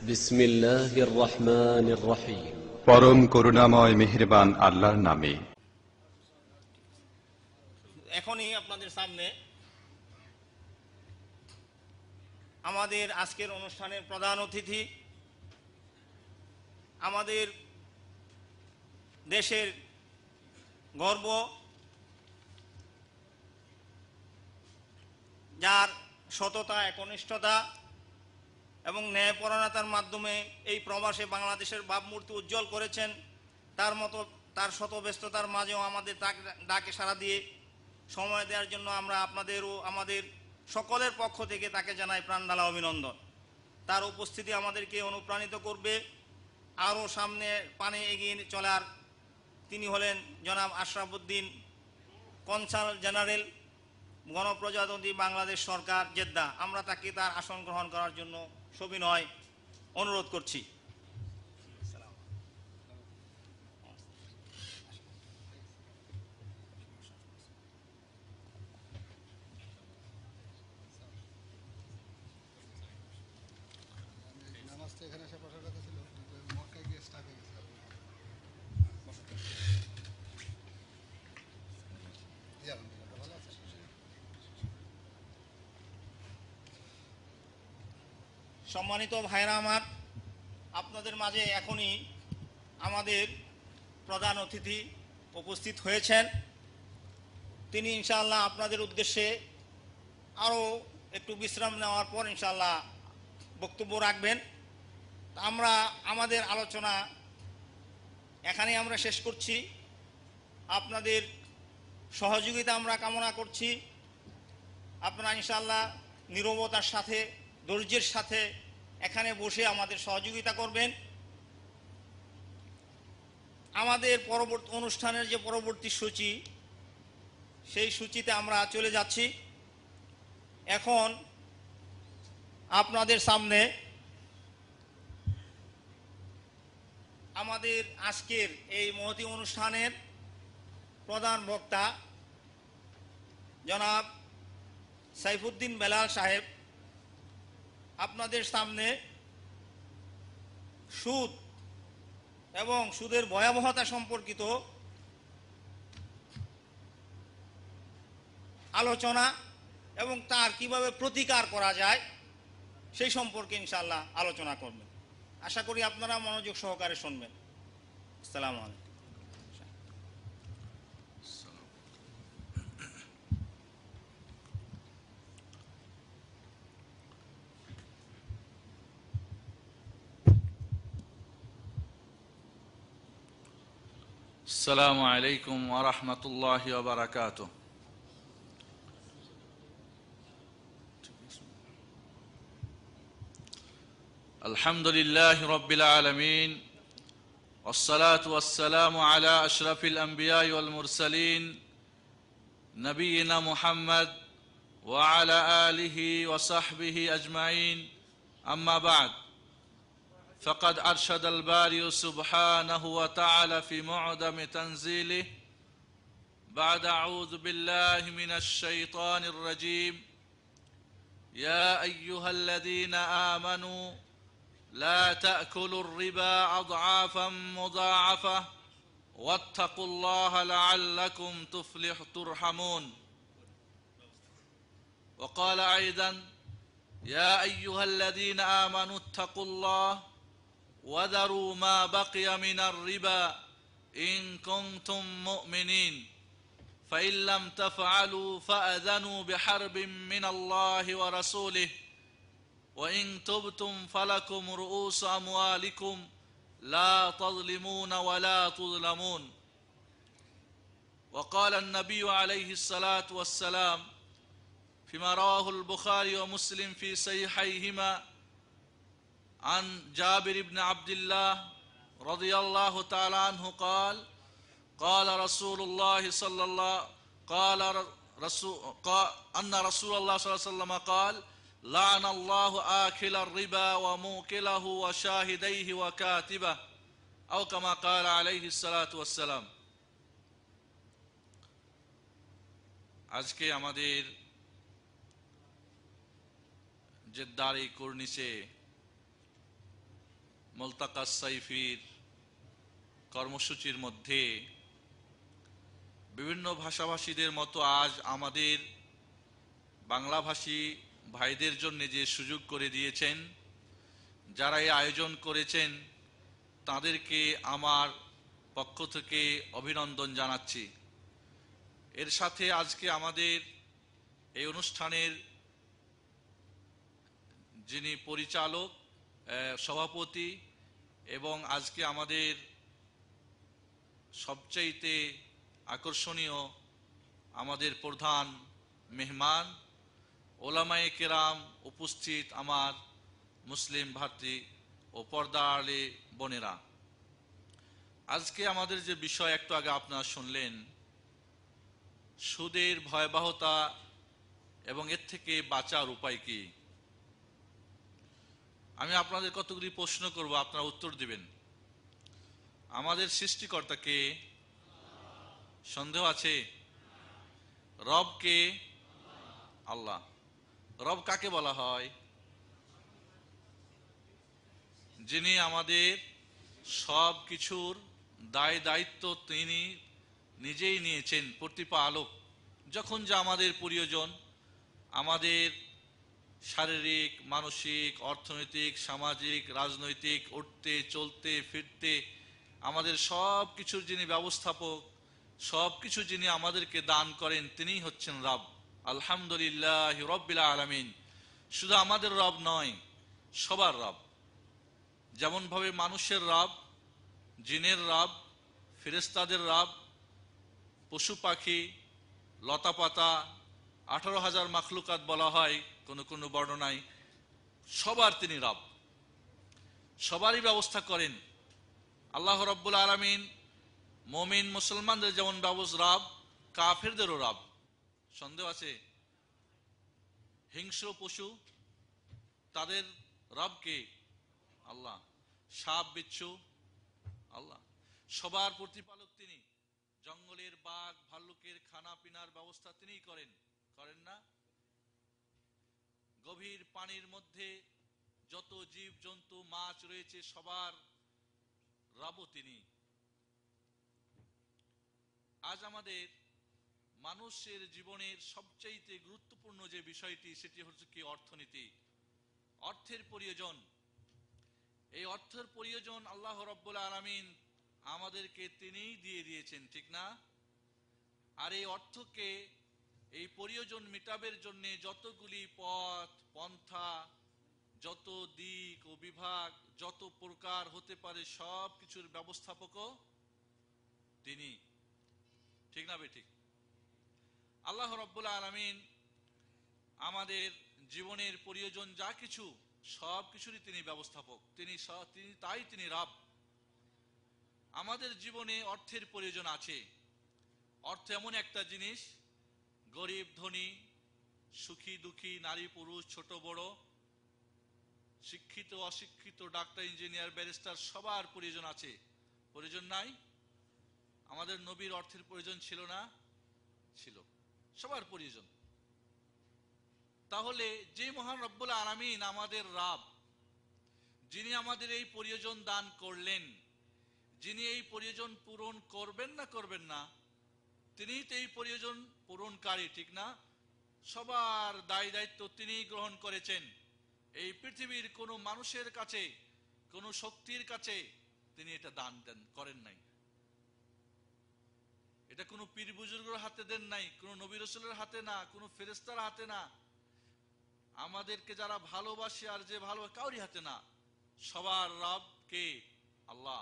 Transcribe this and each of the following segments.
বিসমিল্লাহির রহমানির রহিম। পরম করুণাময় মেহেরবান আল্লাহর নামে। এখনই আপনাদের সামনে আমাদের আজকের অনুষ্ঠানের প্রধান অতিথি, আমাদের দেশের গর্ব, যার সততা, একনিষ্ঠতা এবং ন্যায়পরায়ণতার মাধ্যমে এই প্রবাসে বাংলাদেশের ভাবমূর্তি উজ্জ্বল করেছেন, তার শত ব্যস্ততার মাঝেও আমাদের ডাকে সাড়া দিয়ে সময় দেওয়ার জন্য আমরা আপনাদের ও আমাদের সকলের পক্ষ থেকে তাকে জানাই প্রাণঢালা অভিনন্দন। তার উপস্থিতি আমাদেরকে অনুপ্রাণিত করবে আরও সামনে পানে এগিয়ে চলার। তিনি হলেন জনাব আশরাফ উদ্দিন, কনসাল জেনারেল, গণপ্রজাতন্ত্রী বাংলাদেশ সরকার, জেদ্দা। আমরা তাকে তার আসন গ্রহণ করার জন্য সবিনয় অনুরোধ করছি। সম্মানিত ভাইরা আমার, আপনাদের মাঝে এখনই আমাদের প্রধান অতিথি উপস্থিত হয়েছেন। তিনি ইনশাআল্লাহ আপনাদের উদ্দেশ্যে আরও একটু বিশ্রাম নেওয়ার পর ইনশাআল্লাহ বক্তব্য রাখবেন। আমরা আমাদের আলোচনা এখানেই আমরা শেষ করছি। আপনাদের সহযোগিতা আমরা কামনা করছি। আপনারা ইনশাআল্লাহ নীরবতার সাথে, ধৈর্যের সাথে এখানে বসে আমাদের সহযোগিতা করবেন। আমাদের পরবর্তী অনুষ্ঠানের যে পরবর্তী সূচি, সেই সূচিতে আমরা চলে যাচ্ছি। এখন আপনাদের সামনে আমাদের আজকের এই মহতী অনুষ্ঠানের প্রধান বক্তা জনাব সাইফুদ্দিন বেলাল সাহেব আপনাদের সামনে সুদ এবং সুদের ভয়াবহতা সম্পর্কিত আলোচনা এবং তার কিভাবে প্রতিকার করা যায় সেই সম্পর্কে ইনশাআল্লাহ আলোচনা করবেন। আশা করি আপনারা মনোযোগ সহকারে শুনবেন। আসসালামু আলাইকুম। السلام عليكم ورحمة الله وبركاته. الحمد لله رب العالمين، والصلاة والسلام على أشرف الأنبياء والمرسلين نبينا محمد وعلى آله وصحبه أجمعين. أما بعد، فقد أرشد الباري سبحانه وتعالى في معدم تنزيله بعد أعوذ بالله من الشيطان الرجيم: يا أيها الذين آمنوا لا تأكلوا الربا أضعافا مضاعفة واتقوا الله لعلكم ترحمون. وقال أيضا: يا أيها الذين آمنوا اتقوا الله وذروا ما بقي من الربا إن كنتم مؤمنين فإن لم تفعلوا فأذنوا بحرب من الله ورسوله وإن تبتم فلكم رؤوس أموالكم لا تظلمون ولا تظلمون. وقال النبي عليه الصلاة والسلام فيما رواه البخاري ومسلم في صحيحيهما عن جابر بن عبد الله رضي الله تعالى عنه قال: قال رسول الله صلى الله أن رسول الله صلى الله عليه وسلم قال: لعن الله آكل الربا وموكله وشاهديه وكاتبه أو كما قال عليه الصلاة والسلام. আজকে আমাদের জেদ্দার এই কর্নিশে মুলতাকা সাইফির কর্মসূচির মধ্যে বিভিন্ন ভাষাভাষীদের মতো আজ আমাদের বাংলাভাষী ভাইদের জন্য যে সুযোগ করে দিয়েছেন, যারা এই আয়োজন করেছেন তাদেরকে আমার পক্ষ থেকে অভিনন্দন জানাচ্ছি। এর সাথে আজকে আমাদের এই অনুষ্ঠানের যিনি পরিচালক, সভাপতি এবং আজকে আমাদের সবচাইতে আকর্ষণীয় আমাদের প্রধান মেহমান ওলামায়ে কেরাম উপস্থিত আমার মুসলিম ভাতৃ ও পর্দার আড়ালে বোনেরা, আজকে আমাদের যে বিষয় একটু আগে আপনারা শুনলেন, সুদের ভয়াবহতা এবং এর থেকে বাঁচার উপায় কি। আমি আপনাদের কতগুলি প্রশ্ন করব, আপনারা উত্তর দিবেন। আমাদের সৃষ্টিকর্তাকে সন্দেহ আছে? রব কে? আল্লাহ। রব কাকে বলা হয়? যিনি আমাদের সব কিছুর দায় দায়িত্ব তিনি নিজেই নিয়েছেন, প্রতিপালক। যখন যা আমাদের প্রয়োজন, আমাদের শারীরিক, মানসিক, অর্থনৈতিক, সামাজিক, রাজনৈতিক, উঠতে চলতে ফিরতে আমাদের সব কিছুর যিনি ব্যবস্থাপক, সব কিছু যিনি আমাদেরকে দান করেন, তিনিই হচ্ছেন রব। আলহামদুলিল্লাহ রব্বিল আলামিন। শুধু আমাদের রব নয়, সবার রব। যেমন ভাবে মানুষের রব, জিনের রব, ফেরেশতাদের রব, পশু পাখি, লতা পাতা, 18,000 মাখলুকাত বলা হয় কোন কোন বর্ণনায়, সবার তিনি রব, সবারই ব্যবস্থা করেন। আল্লাহ রাব্বুল আলামিন মুমিন মুসলমানদের যেমন রব, কাফেরদেরও রব। সন্দেহ আছে? হিংস্র পশু, তাদের রব কে? আল্লাহ। সাপ বিচ্ছু, আল্লাহ। সবার প্রতিপালক তিনি। জঙ্গলের বাঘ ভাল্লুকের খানা পিনার ব্যবস্থা তিনিই করেন, করেন না? গভীর পানির মধ্যে যত জীব জন্তু মাছ রয়েছে, সবার রবও তিনি। আজ আমাদের মানুষের জীবনের সবচাইতে গুরুত্বপূর্ণ যে বিষয়টি, সেটি হচ্ছে কি? অর্থনীতি। অর্থের প্রয়োজন। এই অর্থের প্রয়োজন আল্লাহ রাব্বুল আলামিন আমাদেরকে তিনিই দিয়ে দিয়েছেন, ঠিক না? আর এই অর্থকে, এই প্রয়োজন মিটাবের জন্য যতগুলি পথ পন্থা, যত দিক ও বিভাগ, যত প্রকার হতে পারে, সব কিছুর ব্যবস্থাপকও তিনি, ঠিক না বেঠিক? আল্লাহ রাব্বুল আলামিন আমাদের জীবনের প্রয়োজন যা কিছু, সব কিছুরই তিনি ব্যবস্থাপক, তিনি তিনি রব। আমাদের জীবনে অর্থের প্রয়োজন আছে। অর্থ এমন একটা জিনিস, গরিব ধনী, সুখী দুঃখী, নারী পুরুষ, ছোট বড়, শিক্ষিত অশিক্ষিত, ডাক্তার ইঞ্জিনিয়ার ব্যারিস্টার, সবার প্রয়োজন আছে। প্রয়োজন নাই? আমাদের নবীর অর্থের প্রয়োজন ছিল না? ছিল। সবার প্রয়োজন। তাহলে যে মহান রব্বুল আলামিন আমাদের রব, যিনি আমাদের এই প্রয়োজন দান করলেন, যিনি এই প্রয়োজন পূরণ করবেন না করবেন না, তিনি তো এই প্রয়োজন পূরণকারী, ঠিক না? সবার দায় দায়িত্ব তিনি গ্রহণ করেছেন। এই পৃথিবীর কোনো মানুষের কাছে, কোনো শক্তির কাছে তিনি এটা দান করেন নাই। এটা কোনো পীর বুজুর্গের হাতে দেন নাই, কোনো নবী রাসূলের হাতে না, কোনো ফেরেশতার হাতে না, আমাদেরকে যারা ভালোবাসে আর যে ভালো, কাউরি হাতে না। সবার রব কে? আল্লাহ।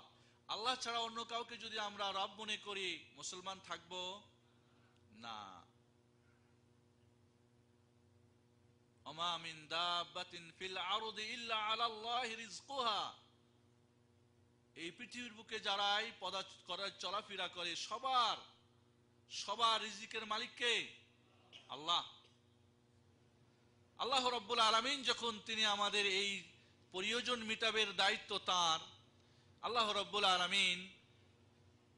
আল্লাহ ছাড়া অন্য কাউকে যদি আমরা রব মনে করি, মুসলমান থাকবো না। ওমা মিন দাব্বাতিন ফিল আরদি ইল্লা আলাল্লাহি রিজকুহা। এই পৃথিবীর বুকে যারাই চলাফেরা করে, সবার রিজিকের মালিক কে? আল্লাহ। আল্লাহ রাব্বুল আলামিন যখন তিনি আমাদের এই প্রয়োজন মিটাবের দায়িত্ব তার, আল্লাহ রাব্বুল আলামিন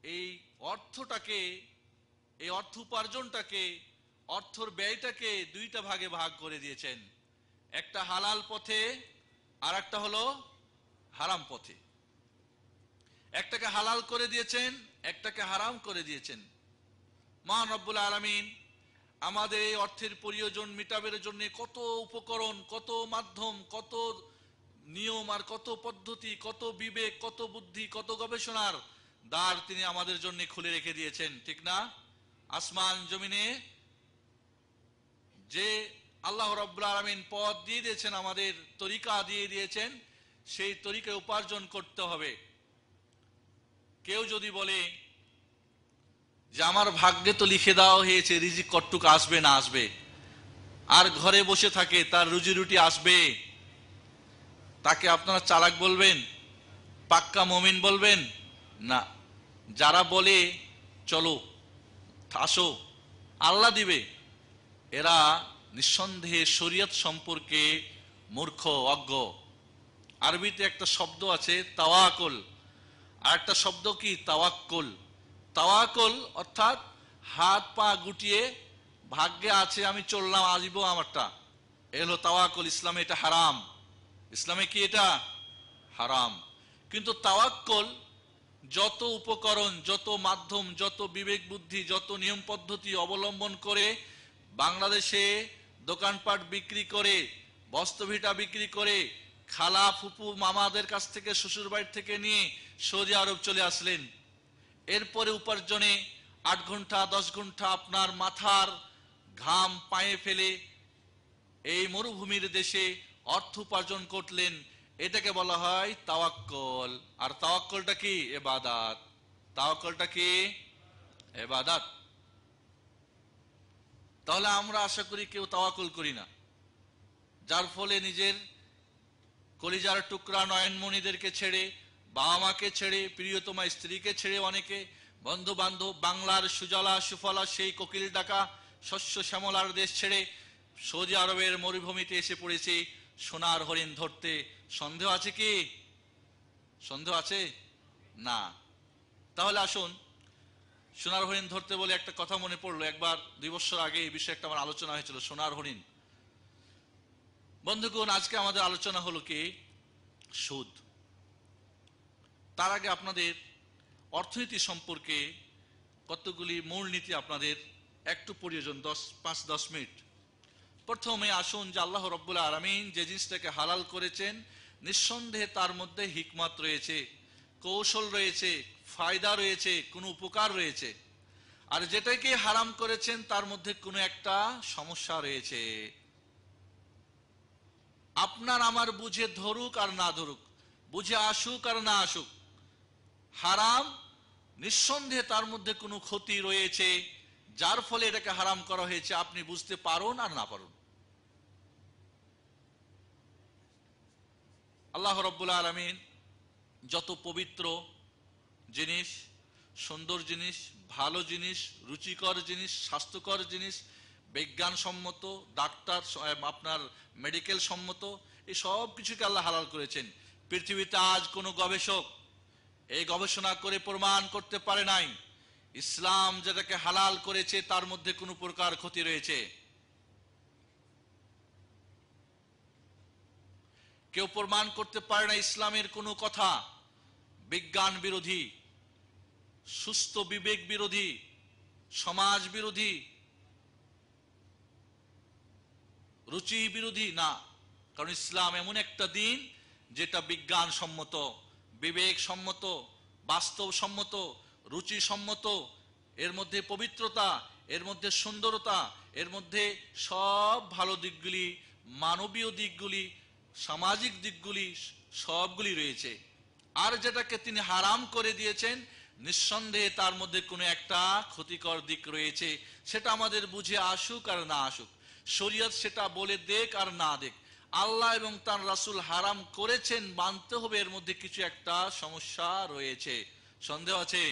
এই অর্থটাকে, এই অর্থ উপার্জনটাকে, অর্থর ব্যয়টাকে দুইটা ভাগে ভাগ করে দিয়েছেন। একটা হালাল পথে, আর একটা হলো হারাম পথে। একটাকে হালাল করে দিয়েছেন, একটাকে হারাম করে দিয়েছেন। মহান রব্বুল আলামিন আমাদের এই অর্থের প্রয়োজন মিটাবের জন্য কত উপকরণ, কত মাধ্যম, কত নিয়ম আর কত পদ্ধতি, কত বিবেক, কত বুদ্ধি, কত গবেষণার দ্বার তিনি আমাদের জন্য খুলে রেখে দিয়েছেন, ঠিক না? আসমান জমিনে যে আল্লাহ রাব্বুল আলামিন পথ দিয়ে দিয়েছেন, আমাদের তরিকা দিয়ে দিয়েছেন, সেই তরিকায় উপার্জন করতে হবে। কেউ যদি বলে যে আমার ভাগ্যে তো লিখে দেওয়া হয়েছে রিজিক কতটুকু আসবে না আসবে, আর ঘরে বসে থাকে তার রুজি রুটি আসবে, তাকে আপনারা চালাক বলবেন? পাক্কা মুমিন বলবেন? না। যারা বলে চলো আসো আল্লাহ দিবে, এরা নিঃসন্দেহে শরীয়ত সম্পর্কে মূর্খ, অজ্ঞ। আরবিতে একটা শব্দ আছে তাওয়াক্কুল, আর একটা শব্দ কি তাওয়াক্কুল। তাওয়াক্কুল অর্থাৎ হাত পা গুটিয়ে ভাগ্যে আছে আমি চললাম আসবো আমারটা, এ হলো তাওয়াক্কুল। ইসলামে এটা হারাম। ইসলামে কি এটা হারাম। কিন্তু তাওয়াক্কুল যত উপকরণ, যত মাধ্যম, যত বিবেক বুদ্ধি, যত নিয়ম পদ্ধতি অবলম্বন করে বাংলাদেশে দোকানপাট বিক্রি করে, বস্ত্রভিটা বিক্রি করে, খালা ফুপু মামাদের কাছ থেকে, শ্বশুর বাড়ি থেকে নিয়ে সৌদি আরব চলে আসলেন। এরপরে উপার্জনে 8 ঘন্টা 10 ঘন্টা আপনার মাথার ঘাম পায়ে ফেলে এই মরুভূমির দেশে অর্থ উপার্জন করলেন, এটাকে বলা হয় তাওয়াক্কুল। আর তাওয়াক্কুলটা কি? ইবাদত। তাওয়াক্কুলটা কি? ইবাদত। তাহলে আমরা আশা করি কেউ তাওয়াক্কুল করি না, যার ফলে নিজের কলিজার টুকরা নয়নমণিদেরকে ছেড়ে, বাবা মাকে ছেড়ে, প্রিয়তমা স্ত্রীকে ছেড়ে, অনেকে বন্ধু বান্ধব, বাংলার সুজলা সুফলা সেই কোকিল ডাকা শস্য শ্যামলার দেশ ছেড়ে সৌদি আরবের মরুভূমিতে এসে পড়েছে সোনার হরিণ ধরতে। সন্দেহ আছে কি? সন্দেহ আছে না। তাহলে আসুন, সোনার হরিণ ধরতে বলে একটা কথা মনে পড়লো। একবার 2 বছর আগে এই বিষয়ে একটা আমার আলোচনা হয়েছিল, সোনার হরিণ। বন্ধুগণ, আজকে আমাদের আলোচনা হলো কি? সুদ। তার আগে আপনাদের অর্থনীতি সম্পর্কে কতগুলি মূলনীতি আপনাদের একটু প্রয়োজন, 5-10 মিনিট। প্রথমে আসুন যে আল্লাহ রাব্বুল আলামিন যে জিনিসটাকে হালাল করেছেন, নিঃসন্দেহে তার মধ্যে হিকমত রয়েছে, কৌশল রয়েছে, ফায়দা রয়েছে, কোনো উপকার রয়েছে। আর যেটাকে হারাম করেছেন তার মধ্যে কোনো একটা সমস্যা রয়েছে। আপনার আমার বুঝে ধরুক আর না ধরুক, বুঝে আসুক আর না আসুক, হারাম নিঃসন্দেহে তার মধ্যে কোনো ক্ষতি রয়েছে, যার ফলে এটাকে হারাম করা হয়েছে, আপনি বুঝতে পারুন আর না পারুন। আল্লাহ রাব্বুল আলামিন যত পবিত্র জিনিস, সুন্দর জিনিস, ভালো জিনিস, রুচিকর জিনিস, স্বাস্থ্যকর জিনিস, বিজ্ঞানসম্মত, ডাক্তার আপনার মেডিকেল সম্মত, এই সব কিছুকে আল্লাহ হালাল করেছেন। পৃথিবীতে আজ কোনো গবেষক এই গবেষণা করে প্রমাণ করতে পারে নাই ইসলাম যেটাকে হালাল করেছে তার মধ্যে কোনো প্রকার ক্ষতি রয়েছে। কেউ প্রমাণ করতে পারে না ইসলামের কোনো কথা বিজ্ঞান বিরোধী, সুস্থ বিবেক বিরোধী, সমাজ বিরোধী, রুচি বিরোধী না। কারণ ইসলাম এমন একটা দিন যেটা বিজ্ঞান সম্মত, বিবেক সম্মত, বাস্তব সম্মত, রুচি সম্মত। এর মধ্যে পবিত্রতা, এর মধ্যে সুন্দরতা, এর মধ্যে সব ভালো দিকগুলি, মানবীয় দিকগুলি, সামাজিক দিকগুলি সবগুলি রয়েছে। আর যেটাকে তিনি হারাম করে দিয়েছেন, নিঃসন্দেহে তার মধ্যে কোনো একটা ক্ষতিকর দিক রয়েছে। সেটা আমাদের বুঝে আসুক আর না আসুক, শরীয়ত সেটা বলে দেখ আর না দেখ, আল্লাহ এবং তার রাসূল হারাম করেছেন, মানতে হবে এর মধ্যে কিছু একটা সমস্যা রয়েছে। সন্দেহ আছে?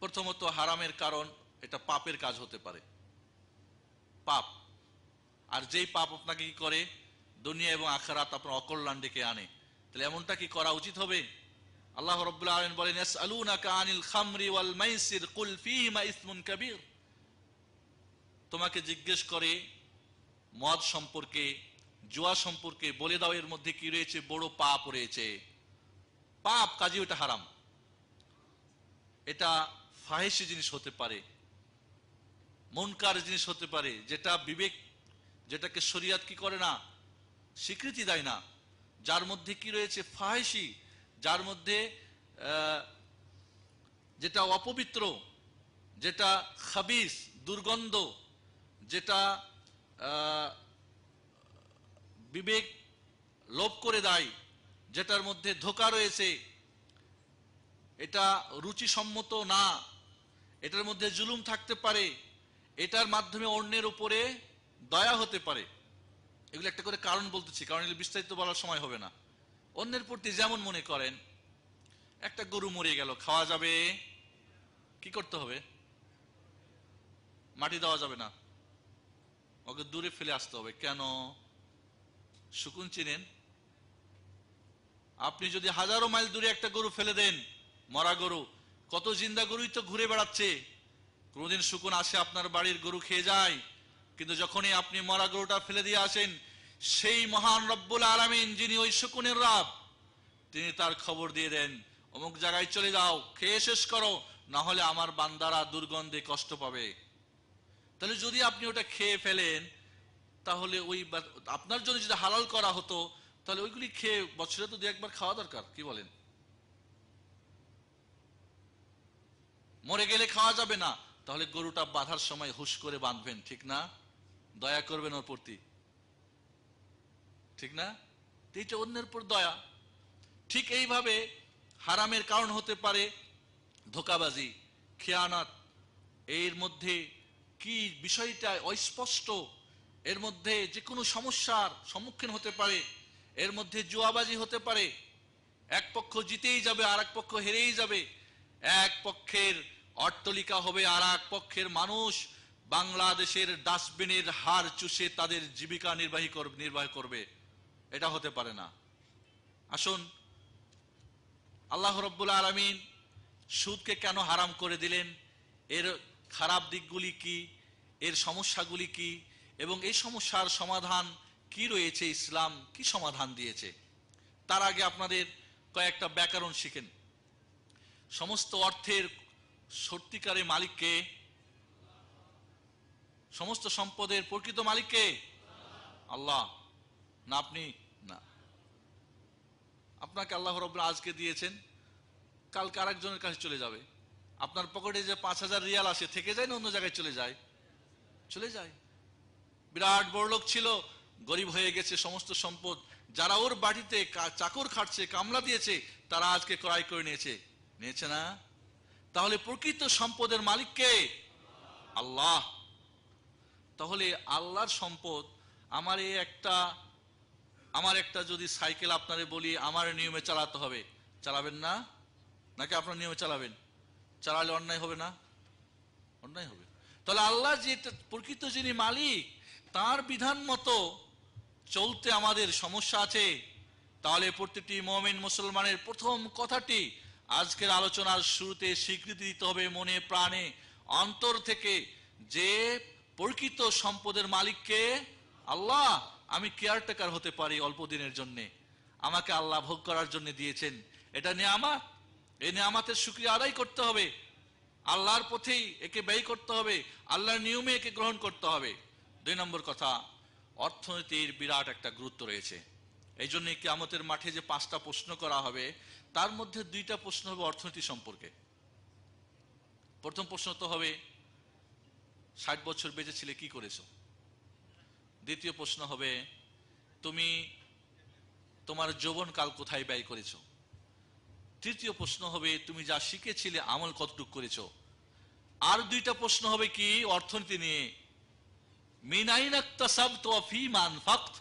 প্রথমত হারামের কারণ এটা পাপের কাজ হতে পারে, পাপ। আর যেই পাপ আপনাকে কি করে, দুনিয়া এবং আখিরাত আপনার অকল্যাণ ডেকে আনে, তাহলে এমনটা কি করা উচিত হবে? আল্লাহ রাব্বুল আলামিন বলেন, ইয়াসআলুনাকা আনিল খামরি ওয়াল মাইসির কুল ফীহিমা ইসমুন কাবীর। তোমাকে জিজ্ঞেস করে মদ সম্পর্কে, জুয়া সম্পর্কে বলে দাও এর মধ্যে কি রয়েছে, বড় পাপ রয়েছে, পাপ, কাজে ওটা হারাম। এটা ফাহিশি জিনিস হতে পারে, মুনকার জিনিস হতে পারে, যেটা বিবেক, যেটাকে শরিয়ত কি করে না, স্বীকৃতি দেয় না, যার মধ্যে কি রয়েছে ফাহিশি, যার মধ্যে যেটা অপবিত্র, যেটা খাবিস, দুর্গন্ধ, যেটা বিবেক লোপ করে দেয়, যেটার মধ্যে ধোঁকা রয়েছে, এটা রুচিসম্মত না, এটার মধ্যে জুলুম থাকতে পারে, এটার মাধ্যমে অন্যের উপরে দয়া হতে পারে। এগুলো একটা করে কারণ বলতেছি, কারণ এগুলো বিস্তারিত বলার সময় হবে না। অন্যের প্রতি যেমন মনে করেন, একটা গরু মরে গেল, খাওয়া যাবে, কি করতে হবে? মাটি দেওয়া যাবে না, ওকে দূরে ফেলে আসতে হবে। কেন? শকুন চিনেন? আপনি যদি হাজারো মাইল দূরে একটা গরু ফেলে দেন, মরা গরু, কত জিন্দা গরুই তো ঘুরে বেড়াচ্ছে, কোনদিন শকুন আসে আপনার বাড়ির গরু খেয়ে যায়? কিন্তু যখনই আপনি মরা গরুটা ফেলে দিয়ে আসেন, সেই মহান রব্বুল আলামিন যিনি ওই শকুনের রব, তিনি তার খবর দিয়ে দেন, অমুক জায়গায় চলে যাও, খেয়ে শেষ করো, না হলে আমার বান্দারা দুর্গন্ধে কষ্ট পাবে। তাহলে যদি আপনি ওটা খেয়ে ফেলেন, তাহলে ওই আপনার জন্য যদি হালাল করা হতো, তাহলে ওইগুলি খেয়ে বছরে তো দু একবার খাওয়া দরকার, কি বলেন? মরে গেলে খাওয়া যাবে না, তাহলে গরুটা বাঁধার সময় হুশ করে বাঁধবেন, ঠিক না? দয়া করবেন ওর প্রতি, ঠিক না? এইটা অন্যের উপর দয়া। ঠিক এইভাবে হারামের কারণ হতে পারে ধোঁকাবাজি, খেয়ানত, এর মধ্যে কি বিষয়টা অস্পষ্ট, এর মধ্যে যে কোনো সমস্যার সম্মুখীন হতে পারে, এর মধ্যে জুয়াবাজি হতে পারে, এক পক্ষ জিতেই যাবে আর এক পক্ষ হেরেই যাবে, এক পক্ষের অট্টালিকা হবে আর এক পক্ষের মানুষ বাংলাদেশের ডাস্টবিনের হাড় চুষে তাদের জীবিকা নির্বাহ করবে। এটা হতে পারে না। আসুন, আল্লাহ রাব্বুল আলামিন সুদকে কেন হারাম করে দিলেন, এর খারাপ দিকগুলি কি, এর সমস্যাগুলি কি, এবং এই সমস্যার সমাধান কি রয়েছে, ইসলাম কি সমাধান দিয়েছে। তার আগে আপনাদের কয়েকটা ব্যাকরণ শিখেন। সমস্ত অর্থের সত্যিকারের মালিককে, সমস্ত সম্পদের প্রকৃত মালিককে? আল্লাহ। না আপনি? না, আপনাকে আল্লাহ রাব্বুল আজকে দিয়েছেন, কালকে আরেকজনের কাছে চলে যাবে। আপনার পকেটে যে 5,000 রিয়াল আসে, থেকে যায় না অন্য জায়গায় চলে যায়? চলে যায়। বিরাট বড়লোক ছিল, গরিব হয়ে গেছে, সমস্ত সম্পদ যারা ওর বাড়িতে চাকর খাটছে, কামলা দিয়েছে, তারা আজকে ক্রয় করে নিয়েছে না? তাহলে প্রকৃত সম্পদের মালিক কে? আল্লাহ। তাহলে আল্লাহর সম্পদ, আমার একটা যদি সাইকেল আপনারে বলি আমার নিয়মে চালাতে হবে, চালাবেন না? নাকি আপনার নিয়মে চালাবেন? চালালে অন্যায় হবে না? অন্যায় হবে। তাহলে আল্লাহ যে প্রকৃত যিনি মালিক, তার বিধান মতো চলতে আমাদের সমস্যা আছে। তাহলে প্রত্যেকটি মুমিন মুসলমানের প্রথম কথাটি আজকের আলোচনার শুরুতে স্বীকৃতি দিতে হবে মনে প্রাণে অন্তর থেকে, যে প্রকৃত সম্পদের মালিককে আল্লাহ। আমি কেয়ারটেকার হতে পারি অল্প দিনের জন্য, আমাকে আল্লাহ ভোগ করার জন্য দিয়েছেন, এটা নিয়ামত। এই নিয়ামতের শুকরিয়া আদায় করতে হবে, আল্লাহর পথেই একে ব্যয় করতে হবে, আল্লাহর নিয়মে একে গ্রহণ করতে হবে। 2 নম্বর কথা, অর্থনীতির বিরাট একটা গুরুত্ব রয়েছে। এই জন্য কিয়ামতের মাঠে যে 5টা প্রশ্ন করা হবে, তার মধ্যে 2টা প্রশ্ন হবে অর্থনীতি সম্পর্কে। প্রথম প্রশ্ন তো হবে 60 বছর বেঁচে ছিলে কি করেছো। দ্বিতীয় প্রশ্ন হবে তুমি তোমার যৌবনকাল কোথায় ব্যয় করেছো। তৃতীয় প্রশ্ন হবে তুমি যা শিখেছিলে আমল কতটুকু করেছো। আর 2টা প্রশ্ন হবে কি অর্থনীতি নিয়ে, মিন আইনা ইকতাসাবত ওয়া ফীমা আনফাকত।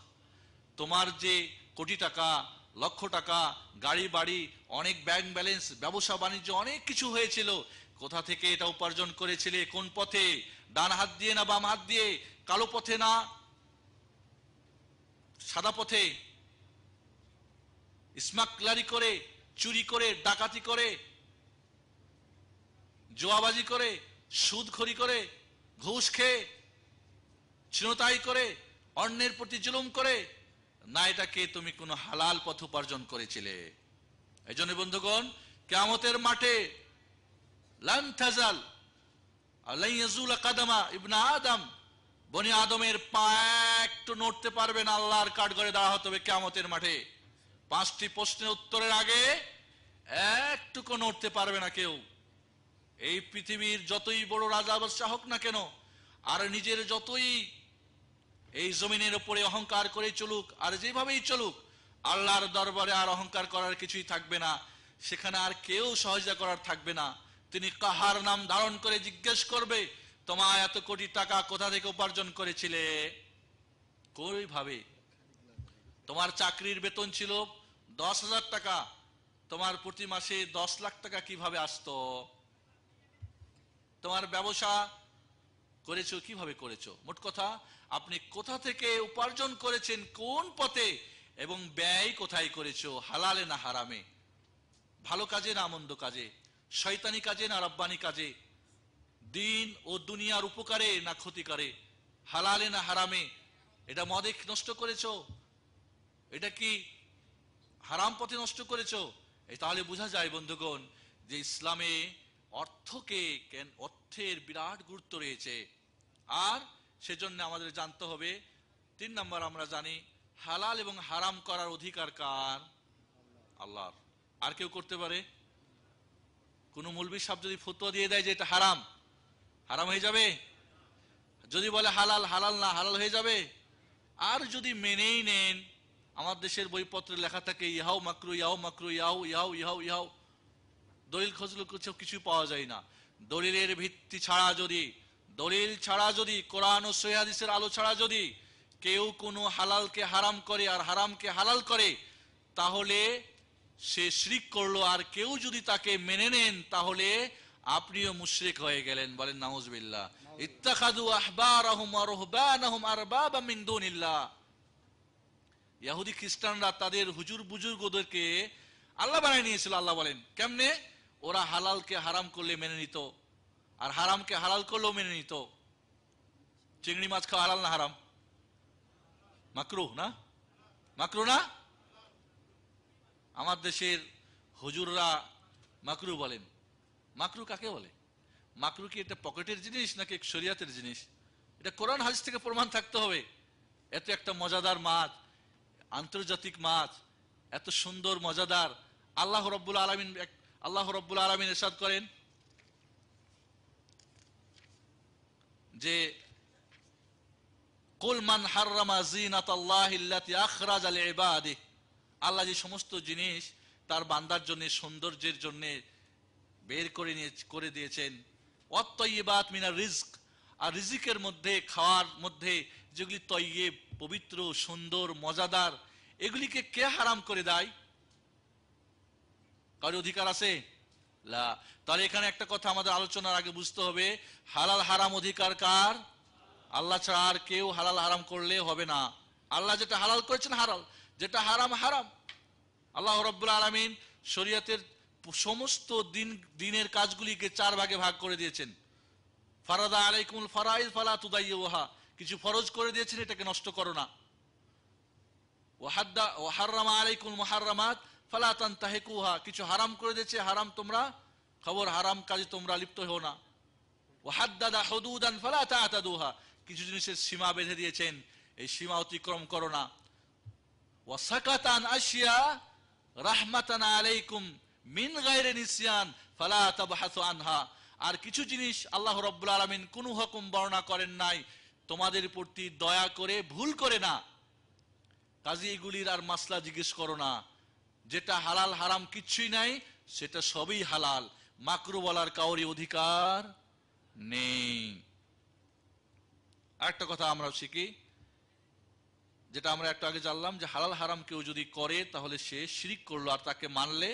তোমার যে কোটি টাকা, লক্ষ টাকা, গাড়ি বাড়ি, অনেক ব্যাংক ব্যালেন্স, ব্যবসা বাণিজ্য অনেক কিছু হয়েছিল, কোথা থেকে এটা উপার্জন করেছিলে, কোন পথে, ডান হাত দিয়ে না বাম হাত দিয়ে, কালো পথে না সাদা পথে, স্মাগলারি করে, চুরি করে, ডাকাতি করে, জুয়াবাজি করে, সুদখোরি করে, ঘুষ খেয়ে, ছিনতাই করে, অন্যের প্রতি জুলুম করে, না এটাকে তুমি কোনো হালাল পথ উপার্জন করেছিলে। এই জন্য বন্ধুগণ, কিয়ামতের মাঠে লান তাজাল আলাই ইয়াজুল কাদামা ইবনে আদম, বনি আদমের পা একটু নড়তে পারবে না, আল্লাহর কাঠগড়ে দাঁড়া হতে হবে কিয়ামতের মাঠে। 5টি প্রশ্নের উত্তরের আগে একটুকু নড়তে পারবে না কেউ। এই পৃথিবীর যতই বড় রাজা বাদশা হোক না কেন, আর নিজের যতই এই জমিনের উপরে অহংকার করে চলুক, আর যেভাবেই চলুক, আল্লাহর দরবারে আর অহংকার করার কিছুই থাকবে না। সেখানে আর কেউ সহযোগিতা করার থাকবে না। তিনি কাহার নাম ধারণ করে জিজ্ঞেস করবে, তোমার এত কোটি টাকা কোথা থেকে উপার্জন করেছিলে? কিভাবে? তোমার চাকরির বেতন ছিল 10,000 টাকা, তোমার প্রতি মাসে 10 লাখ টাকা কিভাবে আসতো? তোমার ব্যবসা করেছো কিভাবে করেছো? মোট কথা, আপনি কোথা থেকে উপার্জন করেছেন, কোন পথে, এবং ব্যয় কোথায় করেছো, হালালে না হারামে, ভালো কাজে না মন্দ কাজে, শয়তানি কাজে না রব্বানি কাজে, দিন ও দুনিয়ার উপকারে না ক্ষতিকারে, হালালে না হারামে? এটা মদে নষ্ট করেছো, এটা কি হারাম পথে নষ্ট করেছো? তাহলে বোঝা যায় বন্ধুগণ যে ইসলামে অর্থের বিরাট গুরুত্ব রয়েছে। আর সেজন্য আমাদের জানতে হবে, 3 নম্বর আমরা জানি হালাল এবং হারাম করার অধিকার কার? আল্লাহর। আর কেউ করতে পারে? কোন মৌলবী সাহেব যদি ফতোয়া দিয়ে দেয় যে এটা হারাম, হারাম হয়ে যাবে? যদি বলে হালাল, হালাল না হালাল হয়ে যাবে? আর যদি মেনেই নেন, আমার দেশের বইপত্রে লেখা থাকে ইহাও মাকরু, ইহাও মাকরু, ইহাও ইহাও ইহাও ইহাও, দলিল খোঁজলে কিছু পাওয়া যায় না। দলিলের ভিত্তি ছাড়া যদি, দলিল ছাড়া যদি, কোরআন ও সহিহ হাদিসের আলো ছাড়া যদি কেউ কোনো হালালকে হারাম করে আর হারামকে হালাল করে, তাহলে সে শিরক করলো। আর কেউ যদি তাকে মেনে নেন, তাহলে আপনিও মুশরিক হয়ে গেলেন। বলেন নাউজুবিল্লাহ। ইত্তাখাযু আহবারাহুম ওয়া রুহবানাহুম আরবাবা মিন দুনিল্লাহ। ইহুদি খ্রিস্টানরা তাদের হুজুর বুজুর্গদেরকে আল্লাহ বানিয়ে নিয়েছিল। আল্লাহ বলেন কেমনে? ওরা হালালকে হারাম করলে মেনে নিত, আর হারামকে হালাল করলেও মেনে নিত। চিংড়ি মাছ খাওয়া হালাল না হারাম? মাকরুহ না? মাকরুহ না? আমার দেশের হুজুররা মাকরুহ বলেন। মাকরুহ কাকে বলে? মাকরুহ কি এটা পকেটের জিনিস নাকি শরিয়াতের জিনিস? এটা কোরআন হাদিস থেকে প্রমাণ থাকতে হবে। এত একটা মজাদার মাছ, আন্তর্জাতিক মাছ, এত সুন্দর মজাদার, আল্লাহ রাব্বুল আলামিন ইরশাদ করেন যে কুল মান হাররামা যিনাতাল্লাহি আল্লাতী আখরাজা লিইবাদিহি, আল্লাহ যে সমস্ত জিনিস তার বান্দার জন্য সৌন্দর্যের জন্য বের করে দিয়েছেন, ওয়াত-তাইয়্যিবাত মিনার রিজক, আর রিজিকের মধ্যে, খাওয়ার মধ্যে যেগুলি তৈয়ব, পবিত্র, সুন্দর, মজাদার, এগুলিকে কে হারাম করে দেয়? কার অধিকার আছে? লা। তাহলে এখানে একটা কথা আমাদের আলোচনার আগে বুঝতে হবে, হালাল হারাম অধিকার কার? আল্লাহ ছাড়া আর কেউ হালাল হারাম করলে হবে না। আল্লাহ যেটা হালাল করেছেন হালাল, যেটা হারাম হারাম। আল্লাহ রাব্বুল আলামিন শরীয়তের সমস্ত দিনের কাজগুলিকে 4 ভাগে ভাগ করে দিয়েছেন। ফারাদা আলাইকুমুল ফারাইজ ফালা তুদাইয়ুহা, কিছু ফরজ করে দিয়েছেন, এটাকে নষ্ট করো না। ওয়া হাররামা আলাইকুমুল মুহাররামাত ফালা তানতাহিকুহা, কিছু হারাম করে দিয়েছে, হারাম তোমরা খবর, হারাম কাজে তোমরা লিপ্ত হও না। ওয়া হাদ্দাদা হুদুদান ফালা তা'তাদুহা, কিছু জিনিসের সীমা বেঁধে দিয়েছেন, এই সীমা অতিক্রম করো না। ওয়া সাকাতান আশিয়া রাহমাতান আলাইকুম মিন গায়রি নিসয়ান ফালা তাবহাসু আনহা, আর কিছু জিনিস আল্লাহ রাব্বুল আলামিন কোনো হুকুম বর্ণনা করেন নাই, তোমাদের প্রতি দয়া করে ভুল করে না, কাজী এগুলির আর মাসলা জিজ্ঞেস করো না। যেটা হালাল হারাম কিচ্ছুই নাই, সেটা সবই হালাল, মাকরু বলার কাউরি অধিকার নেই। আরেকটা কথা আমরা শিখি, যেটা আমরা একটু আগে জানলাম, যে হালাল হারাম কেউ যদি করে তাহলে সে শিরক করলো, আর তাকে মানলে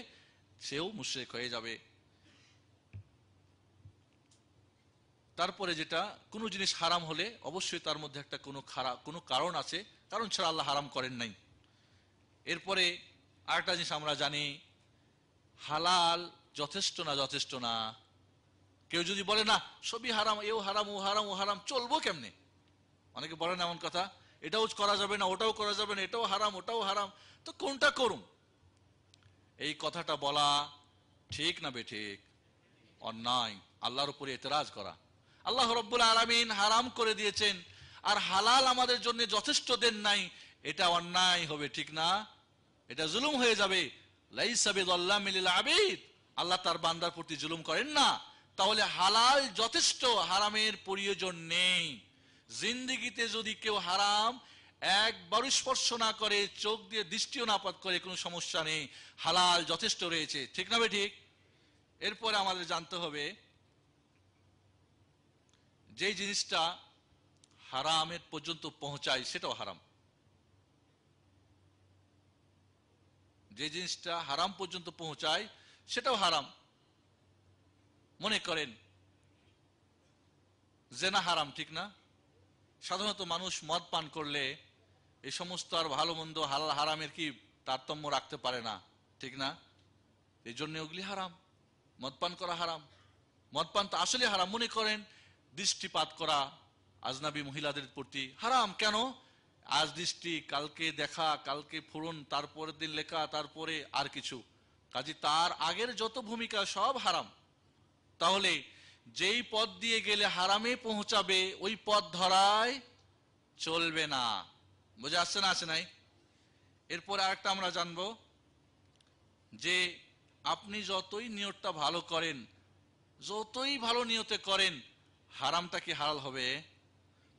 সেও মুশরিক হয়ে যাবে। তারপরে যেটা, কোনো জিনিস হারাম হলে অবশ্যই তার মধ্যে একটা কোনো কারণ আছে, কারণ ছাড়া আল্লাহ হারাম করেন নাই। এরপরে আরেকটা জিনিস আমরা জানি, হালাল যথেষ্ট না, যথেষ্ট না। কেউ যদি বলে না সবই হারাম, এও হারাম, ও হারাম, ও হারাম, চলবো কেমনে? অনেকে বলেন এমন কথা, এটাও করা যাবে না, ওটাও করা যাবে না, এটাও হারাম, ওটাও হারাম, তো কোনটা করুম? এই কথাটা বলা ঠিক না বেঠিক? অন্যায়, আল্লাহর উপরে এতরাজ করা। আল্লাহ রাব্বুল আলামিন হারাম করে দিয়েছেন আর হালাল আমাদের জন্য যথেষ্ট দেন নাই, এটা অন্যায় হবে, ঠিক না? এটা জুলুম হয়ে যাবে। লাইসা বিযাল্লামিল লিল আবিদ, আল্লাহ তার বান্দার প্রতি জুলুম করেন না। তাহলে হালাল যথেষ্ট, হারামের প্রয়োজন নেই। জিন্দেগিতে যদি কেউ হারাম একবার স্পর্শ না করে, চোখ দিয়ে দৃষ্টিও নাপাত করে, কোনো সমস্যা নেই, হালাল যথেষ্ট রয়েছে, ঠিক না ঠিক? এরপরে আমাদের জানতে হবে যে জিনিসটা হারামের পর্যন্ত পৌঁছায় সেটাও হারাম। যে জিনিসটা হারাম পর্যন্ত পৌঁছায় সেটাও হারাম। মনে করেন জেনা হারাম, ঠিক না? সাধারণত মানুষ মদ পান করলে এই সমস্ত আর ভালো মন্দ হালাল হারামের কি তারতম্য রাখতে পারে না, ঠিক না? এই জন্য ওগুলি হারাম, মদ পান করা হারাম। মদ পান তো আসলে হারাম। মনে করেন দৃষ্টিপাত করা আজনাবী মহিলাদের প্রতি হারাম। কেন? আজ দৃষ্টি, কালকে দেখা, কালকে ফুরন, তারপরের দিন লেখা, তারপরে আর কিছু, কাজে তার আগের যত ভূমিকা সব হারাম। তাহলে যেই পথ দিয়ে গেলে হারামে পৌঁছাবে ওই পথ ধরায় চলবে না। বুঝে আসছে না? আসে নাই? এরপর আরেকটা আমরা জানবো যে আপনি যতই নিয়তটা ভালো করেন, যতই ভালো নিয়তে করেন, হারামটা কি হালাল হবে?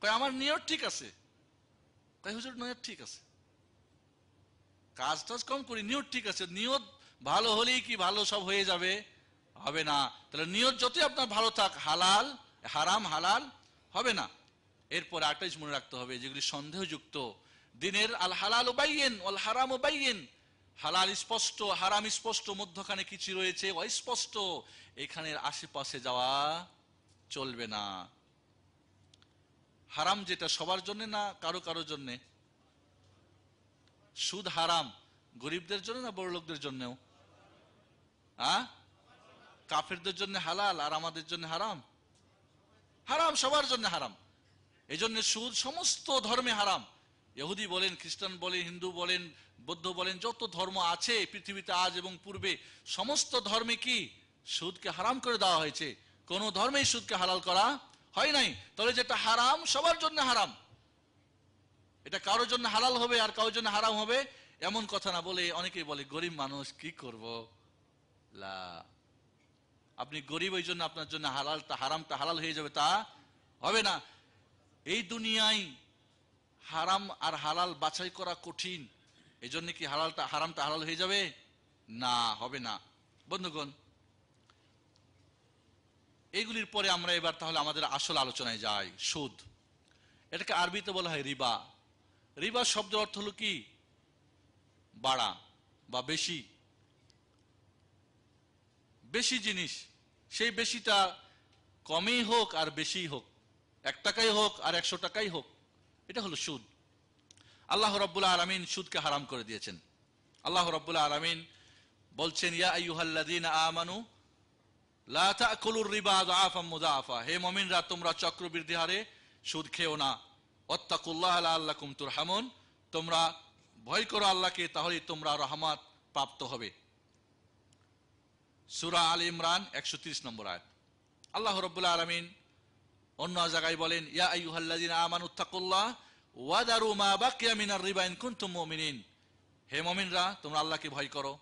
কয় আমার নিয়ত ঠিক আছে। কয় হুজুর নিয়ত ঠিক আছে, কাজ টাজ কম করি, নিয়ত ঠিক আছে। নিয়ত ভালো হলেই কি ভালো সব হয়ে যাবে? হবে না। তাহলে নিয়ত যতই আপনার ভালো থাক, হালাল হারাম হালাল হবে না। এরপর একটা জিনিস মনে রাখতে হবে, যেগুলি সন্দেহযুক্ত দিনের, আল হালাল বাইয়িন ওয়াল হারাম বাইয়িন, হালাল স্পষ্ট, হারাম স্পষ্ট, মধ্যখানে কিছু রয়েছে অস্পষ্ট, এখানের আশেপাশে যাওয়া চলবে না। হারাম যেটা সবার জন্য না কারো কারো জন্য? সুদ হারাম গরিবদের জন্য না বড় লোকদের জন্যও? কাফেরদের জন্য হালাল আর আমাদের জন্য হারাম? হারাম, সবার জন্য হারাম। এই জন্য সুদ সমস্ত ধর্মে হারাম। ইহুদি বলেন, খ্রিস্টান বলেন, হিন্দু বলেন, বৌদ্ধ বলেন, যত ধর্ম আছে পৃথিবীতে আজ এবং পূর্বে, সমস্ত ধর্মে কি সুদকে হারাম করে দেওয়া হয়েছে। কোন ধর্মেই সুদকে হালাল করা হয় নাই। তাহলে যেটা হারাম সবার জন্য হারাম, এটা কারোর জন্য হালাল হবে আর কারোর জন্য হারাম হবে এমন কথা না। বলে অনেকেই বলে গরিব মানুষ কি করব, লা, আপনি গরিব ওই জন্য আপনার জন্য হালালটা হারামটা হালাল হয়ে যাবে তা হবে না। এই দুনিয়ায় হারাম আর হালাল বাছাই করা কঠিন, এই জন্য কি হালালটা হারামটা হালাল হয়ে যাবে? না, হবে না। বন্ধুগণ, এইগুলির পরে আমরা এবার তাহলে আমাদের আসল আলোচনায় যাই। সুদ, এটাকে আরবিতে বলা হয় রিবা। রিবা শব্দের অর্থ হলো কি? বাড়া বা বেশি। বেশি জিনিস, সেই বেশিটা কমই হোক আর বেশি হোক, 1 টাকাই হোক আর 100 টাকাই হোক, এটা হলো সুদ। আল্লাহ রাব্বুল আলামিন সুদকে হারাম করে দিয়েছেন। আল্লাহ রাব্বুল আলামিন বলছেন, ইয়া আইয়ুহাল্লাযীনা আমানু লা তাকুলুর রিবা আযআফাম মুযাফা, হে মুমিনরা তোমরা চক্রবৃদ্ধি হারে সুদ খেও না। ওয়াত্তাকুল্লাহা লাআল্লাকুম তুরহামুন, তোমরা ভয় করো আল্লাহকে, তাহলে তোমরা রহমত প্রাপ্ত হবে। সূরা আল ইমরান 130 নম্বর আয়াত। আল্লাহ রাব্বুল আলামিন অন্য জায়গায় বলেন, ইয়া আইয়ুহাল্লাযীনা আমানুত্তাকুল্লাহ ওয়া দারু মা বাকিয়া মিনার রিবা ইন কুনতুম মুমিনিন, হে মুমিনরা তোমরা আল্লাহকে ভয় করো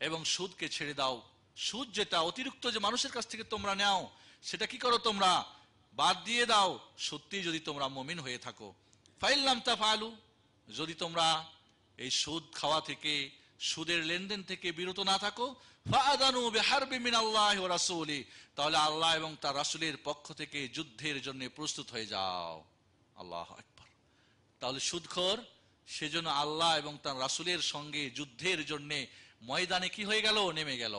এবং সুদকে ছেড়ে দাও। সুদ যেটা অতিরিক্ত যে মানুষের কাছ থেকে তোমরা নাও, সেটা কি করো? তোমরা বাদ দিয়ে দাও, সত্যি যদি তোমরা মুমিন হয়ে থাকো। ফাইন লাম তাফআলু, যদি তোমরা এই সুদ খাওয়া থেকে, সুদের লেনদেন থেকে বিরত না থাকো, ফাআযানু বিহারবি মিনাল্লাহি ওয়া রাসূলি, তাহলে আল্লাহ এবং তার রাসূলের পক্ষ থেকে যুদ্ধের জন্য প্রস্তুত হয়ে যাও। আল্লাহু আকবার। তাহলে সুদখোর সেজন্য আল্লাহ এবং তার রাসূলের সঙ্গে যুদ্ধের জন্য ময়দানে কি হয়ে গেল? নেমে গেল।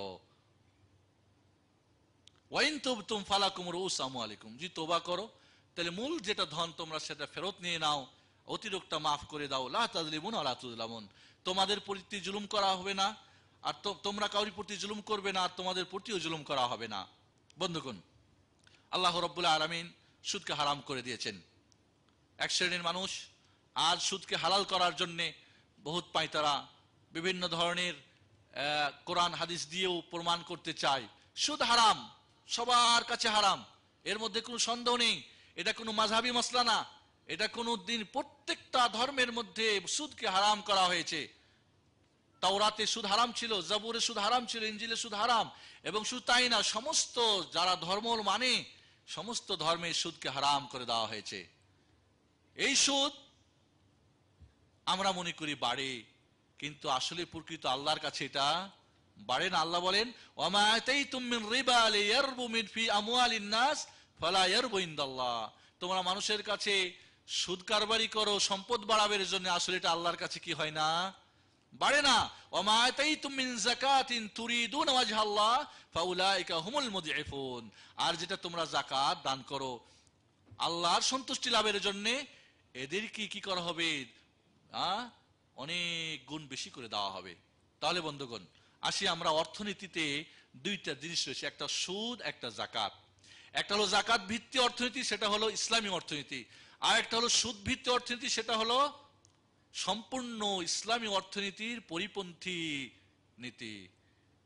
ওয়াইন তুবতুম ফালাকুম রুউসু আমওয়ালিকুম, যদি তওবা করো তাহলে মূল যেটা ধন তোমরা সেটা ফেরত নিয়ে নাও, অতিরিক্ত মাফ করে দাও। লা তাযলিমুন ওয়া লা তুযলামুন, তোমাদের প্রতি জুলুম করা হবে না আর তোমরা কাউরি প্রতি জুলুম করবে না আর তোমাদের প্রতিও জুলুম করা হবে না। বন্ধুগণ, আল্লাহ রাব্বুল আলামিন সুদকে হারাম করে দিয়েছেন। এক শ্রেণীর মানুষ আজ সুদকে হালাল করার জন্যে বহুত পাইতারা বিভিন্ন ধরনের কোরআন হাদিস দিয়েও প্রমাণ করতে চায় সুদ হারাম, সবার কাছে হারাম, এর মধ্যে কোনো সন্দেহ নেই। এটা কোনো মাযহাবী মাসলা না, এটা কোনো দিন প্রত্যেকটা ধর্মের মধ্যে সুদকে হারাম করা হয়েছে। তাওরাতে সুদ হারাম ছিল, জাবুরে সুদ হারাম ছিল, ইনজিলে সুদ হারাম। এবং শুধু তাই না, সমস্ত যারা ধর্ম মানে সমস্ত ধর্মের সুদকে হারাম করে দেওয়া হয়েছে। এই সুদ আমরা মনে করি বাড়ে, কিন্তু আসলে প্রকৃত আল্লাহর কাছে এটা বাড়ে না। আল্লাহ বলেন, ওয়ামা আতাইতুম মিন রিবা লিয়ারবু মিন ফি আমওয়ালিন নাস ফালা ইয়ারবু ইনদাল্লাহ। তোমরা মানুষের কাছে সুদ কারবারি করো সম্পদ বাড়াবার জন্য, আসলে এটা আল্লাহর কাছে কি হয় না, বাড়ে না। ওয়ামা আতাইতুম মিন যাকাতিন তুরিদুনা ওয়াজহাল্লাহ ফাউলাইকা হুমুল মুযইফুন। আর যেটা তোমরা যাকাত দান করো আল্লাহর সন্তুষ্টি লাভের জন্য, এদেরকে কি করা হবে, অনেক গুণ বেশি করে দেওয়া হবে। তাহলে বন্ধুগণ, আসি আমরা অর্থনীতিতে দুইটা জিনিস রয়েছে, একটা সুদ, একটা যাকাত। একটা হলো যাকাত ভিত্তিক অর্থনীতি, সেটা হলো ইসলামী অর্থনীতি। আর একটা হলো সুদ ভিত্তিক অর্থনীতি, সেটা হলো সম্পূর্ণ ইসলামী অর্থনীতির পরিপন্থী নীতি।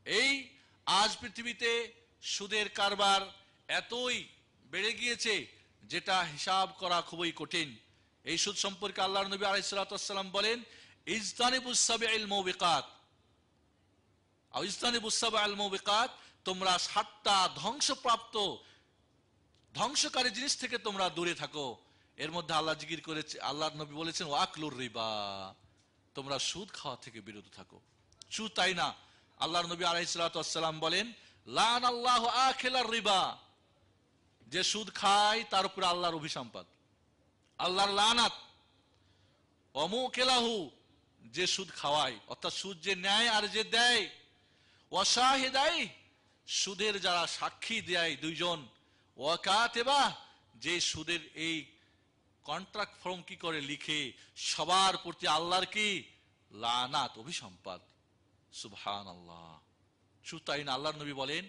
এই আজ পৃথিবীতে সুদের কারবার এতই বেড়ে গিয়েছে যেটা হিসাব করা খুবই কঠিন। এই সুদ সম্পর্কে আল্লাহর নবী আলাইহিস সালাতু ওয়াস সালাম বলেন, ইজতানিবুস সাবঈল মুবিকাত, ইজতানিবুস সাবঈল মুবিকাত, তোমরা 7টা ধ্বংসপ্রাপ্ত ধ্বংসকারী জিনিস থেকে তোমরা দূরে থাকো। এর মধ্যে আল্লাহ জিকির করেছে, আল্লাহর নবী বলেছেন ওয়াকলুর রিবা, তোমরা সুদ খাওয়া থেকে বিরত থাকো। শুধু তাই না, আল্লাহর নবী আলাইহিস সালাতু ওয়াস সালাম বলেন, লানাল্লাহু আখিলার রিবা, যে সুদ খায় তার উপরে আল্লাহর অভিসম্পাত, আল্লাহর লানাত। অমুকেলাহু, যে সুদ খাওয়ায়, অর্থাৎ সুদ যে নেয় আর যে দেয়। ওয়াশাহিদাই, সুদের যারা সাক্ষী দেয় দুইজন। ওয়াকাতিবা, যে সুদের এই কন্ট্রাক্ট ফর্ম কি করে লিখে, সবার প্রতি আল্লাহর কি লানাত, অভিসম্পাত। সুবহানাল্লাহ। শুধু তাই না, আল্লাহর নবী বলেন,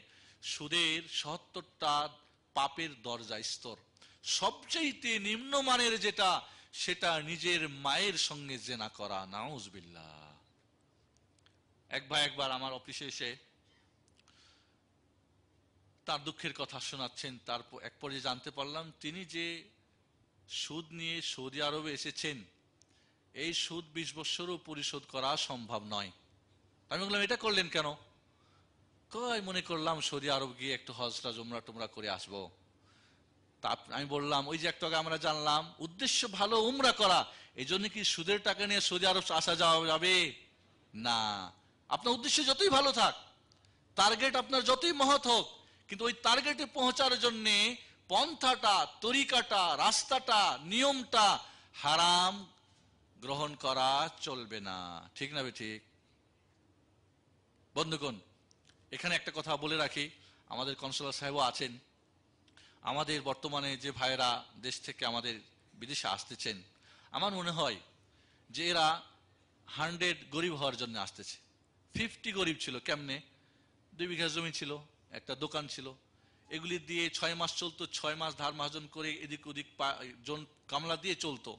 সুদের ৭০টা পাপের দরজা স্তর, সবচেয়ে নিম্নমানের যেটা, সেটা নিজের মায়ের সঙ্গে জেনা করা। নাউজুবিল্লাহ। এক ভাই একবার আমার অফিসে এসে তার দুঃখের কথা শোনাচ্ছেন। তারপর এক পর্যায়ে জানতে পারলাম তিনি যে সুদ নিয়ে সৌদি আরবে এসেছেন, এই সুদ 20 বছরও পরিশোধ করা সম্ভব নয়। আমি বললাম, এটা করলেন কেন? কই, মনে করলাম সৌদি আরব গিয়ে একটু হজটা জুমরা টুমরা করে আসবো। তা আমি বললাম, ওই যে একটু আগে আমরা জানলাম উদ্দেশ্য ভালো, উমরা করা, এই জন্য কি সুদের টাকা নিয়ে সৌদি আরব আসা যাওয়া যাবে না? আপনার উদ্দেশ্য যতই ভালো থাক, টার্গেট আপনার যতই মহৎ হোক, কিন্তু ওই টার্গেটে পৌঁছার জন্য পন্থাটা, তরিকাটা, রাস্তাটা, নিয়মটা হারাম গ্রহণ করা চলবে না। ঠিক না ঠিক? বন্ধুগণ, এখানে একটা কথা বলে রাখি, আমাদের কনসুলার সাহেবও আছেন। আমাদের বর্তমানে যে ভাইয়েরা দেশ থেকে আমাদের বিদেশে আসতেছেন, আমার মনে হয় যে এরা 100 গরিব হওয়ার জন্য আসতেছে। 50 গরিব ছিল। কেমনে? 2 বিঘা জমি ছিল, একটা দোকান ছিল, এগুলি দিয়ে 6 মাস চলতো। 6 মাস ধার মাহাজন করে এদিক ওদিক জন কামলা দিয়ে চলতো।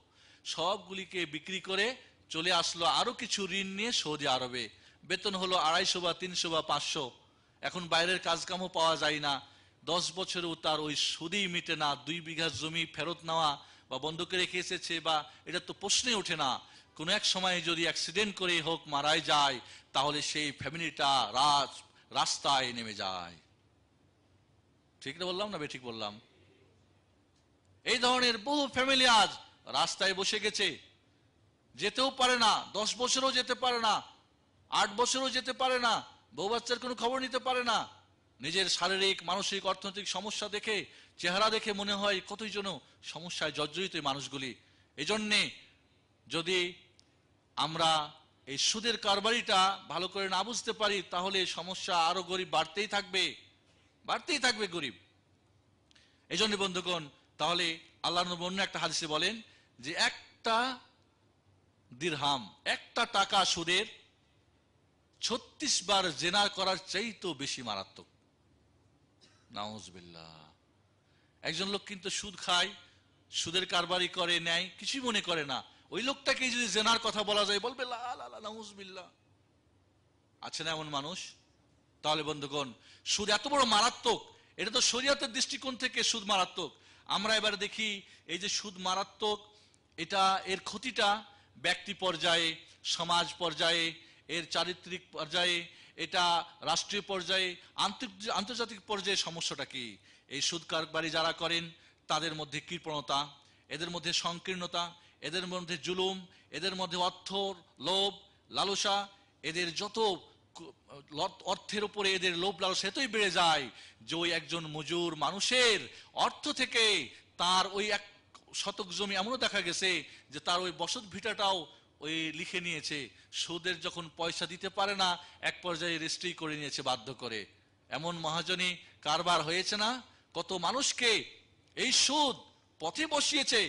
সবগুলিকে বিক্রি করে চলে আসলো আরো কিছু ঋণ নিয়ে সৌদি আরবে। বেতন হলো 250 বা 300 বা 500। এখন বাইরের কাজকামও পাওয়া যায় না। 10 বছরেও তার ওই সুদেই মিটে না। 2 বিঘা জমি ফেরত নেওয়া বা বন্ধকে রেখে এসেছে, বা এটা তো প্রশ্নে ওঠে না। কোনো এক সময় যদি অ্যাক্সিডেন্ট করে হোক মারাই যায়, তাহলে সেই ফ্যামিলিটা রাস্তায় নেমে যায়। ঠিক না বললাম না বেঠিক বললাম? এই ধরনের বহু ফ্যামিলি আজ রাস্তায় বসে গেছে, যেতেও পারে না, 10 বছরও যেতে পারে না, 8 বছরও যেতে পারে না, বউ বাচ্চার কোনো খবর নিতে পারে না। নিজের শারীরিক, মানসিক, অর্থনৈতিক সমস্যা দেখে, চেহারা দেখে মনে হয় কতই যেন সমস্যায় জর্জরিত এই মানুষগুলি। এই জন্যে যদি আমরা এই সুদের কারবারিটা ভালো করে না বুঝতে পারি, তাহলে সমস্যা আরো গরিব বাড়তেই থাকবে গরিব। এই জন্য বন্ধুগণ, তাহলে আল্লাহর নবী অন্য একটা হাদিসে বলেন যে একটা দিরহাম, একটা টাকা সুদের 36 বার জেনা করার চাইতেও বেশি মারাত্মক। নাউজুবিল্লাহ। একজন লোক কিন্তু সুদ খায়, সুদের কারবারি করে, নেয়, কিছুই মনে করে না, ওই লোকটাকে যদি জেনার কথা বলা যায় বলবে লা লা লা নাউজুবিল্লাহ। আছে না এমন মানুষ? তাহলে বন্ধুগণ, সুদ এত বড় মারাত্মক, এটা তো শরীয়তের দৃষ্টিকোণ থেকে সুদ মারাত্মক। আমরা এবার দেখি এই যে সুদ মারাত্মক, এটা এর ক্ষতিটা ব্যক্তি পর্যায়ে, সমাজ পর্যায়ে, এর চারিত্রিক পর্যায়ে, এটা রাষ্ট্রীয় পর্যায়ে, আন্তর্জাতিক পর্যায়ে সমস্যাটা কি? এই সুদ কারবারি যারা করেন তাদের মধ্যে কৃপণতা, এদের মধ্যে সংকীর্ণতা, এদের মধ্যে জুলুম, এদের মধ্যে অর্থ লোভ লালসা, এদের যত অর্থের উপরে এদের লোভ লালসা এতই বেড়ে যায় যে ওই একজন মজুর মানুষের অর্থ থেকে তার ওই 1 শতক জমি এমনও দেখা গেছে যে তার ওই বসত ভিটাটাও ওই লিখে নিয়েছে। সুদের যখন পয়সা দিতে পারে না, এক পর্যায়ে রেজিস্ট্রি করে নিয়েছে বাধ্য করে। এমন মহাজনী কারবার হয়েছে না? কত মানুষকে এই সুদ পথে বসিয়েছে।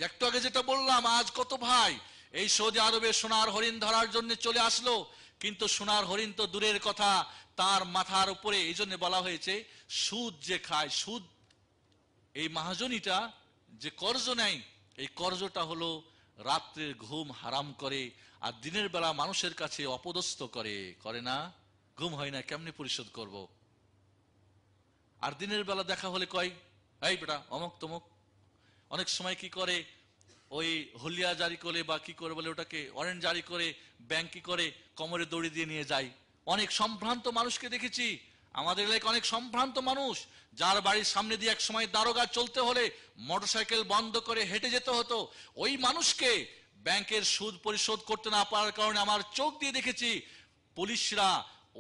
একটু আগে যেটা বললাম, আজ কত ভাই এই সৌদি আরবে সোনার হরিণ ধরার জন্য চলে আসলো, কিন্তু সোনার হরিণ তো দূরের কথা, তার মাথার উপরে এই জন্য বলা হয়েছে সুদ যে খায়, সুদ এই মহাজনীটা যে কর্জ নেয়, এই কর্জটা হলো রাত্রের ঘুম হারাম করে আর দিনের বেলা মানুষের কাছে অপদস্থ করে না? ঘুম হয় না, কেমনে পরিশোধ করব? আর দিনের বেলা দেখা হলে কয় এই বেটা অমুক তমুক। অনেক সময় কি করে, ওই হুলিয়া জারি করে বা কি করে বলে ওটাকে, ওয়ারেন্ট জারি করে ব্যাংক কি করে কোমরে দড়ি দিয়ে নিয়ে যায়। অনেক সম্ভ্রান্ত মানুষকে দেখেছি আমাদের এলাকায়, অনেক সম্ভ্রান্ত মানুষ যার বাড়ির সামনে দিয়ে এক সময় দারোগা চলতে হলে মোটরসাইকেল বন্ধ করে হেঁটে যেতে হতো। ওই মানুষকে ব্যাংকের সুদ পরিশোধ করতে না পারার কারণে আমার চোখ দিয়ে দেখেছি পুলিশরা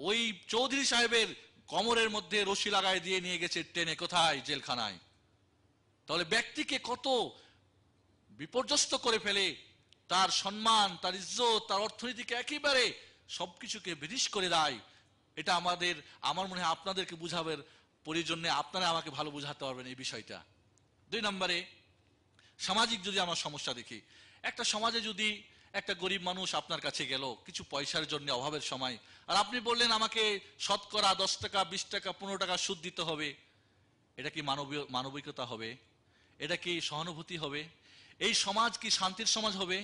ওই চৌধুরী সাহেবের কোমরের মধ্যে রশি লাগায় দিয়ে নিয়ে গেছে টেনে, কোথায়? জেলখানায়। তাহলে ব্যক্তিকে কত বিপর্যস্ত করে ফেলে, তার সম্মান, তার ইজ্জত, তার অর্থনীতিকে একেবারে সবকিছুকে বিনিশ করে দেয়। এটা আমার মনে হয় আপনাদেরকে বুঝাবার প্রয়োজন নেই, আপনারা আমাকে ভালো বুঝাতে পারবেন এই বিষয়টা। 2 নম্বরে, সামাজিক যদি আমরা সমস্যা দেখি, একটা সমাজে যদি একটা গরিব মানুষ আপনার কাছে গেল কিছু পয়সার জন্য অভাবের সময়, আর আপনি বললেন আমাকে শতকরা 10 টাকা 20 টাকা 15 টাকা সুদ দিতে হবে, এটা কি মানবিকতা হবে? এটা কি সহানুভূতি হবে? এই সমাজ কি শান্তির সমাজ হবে?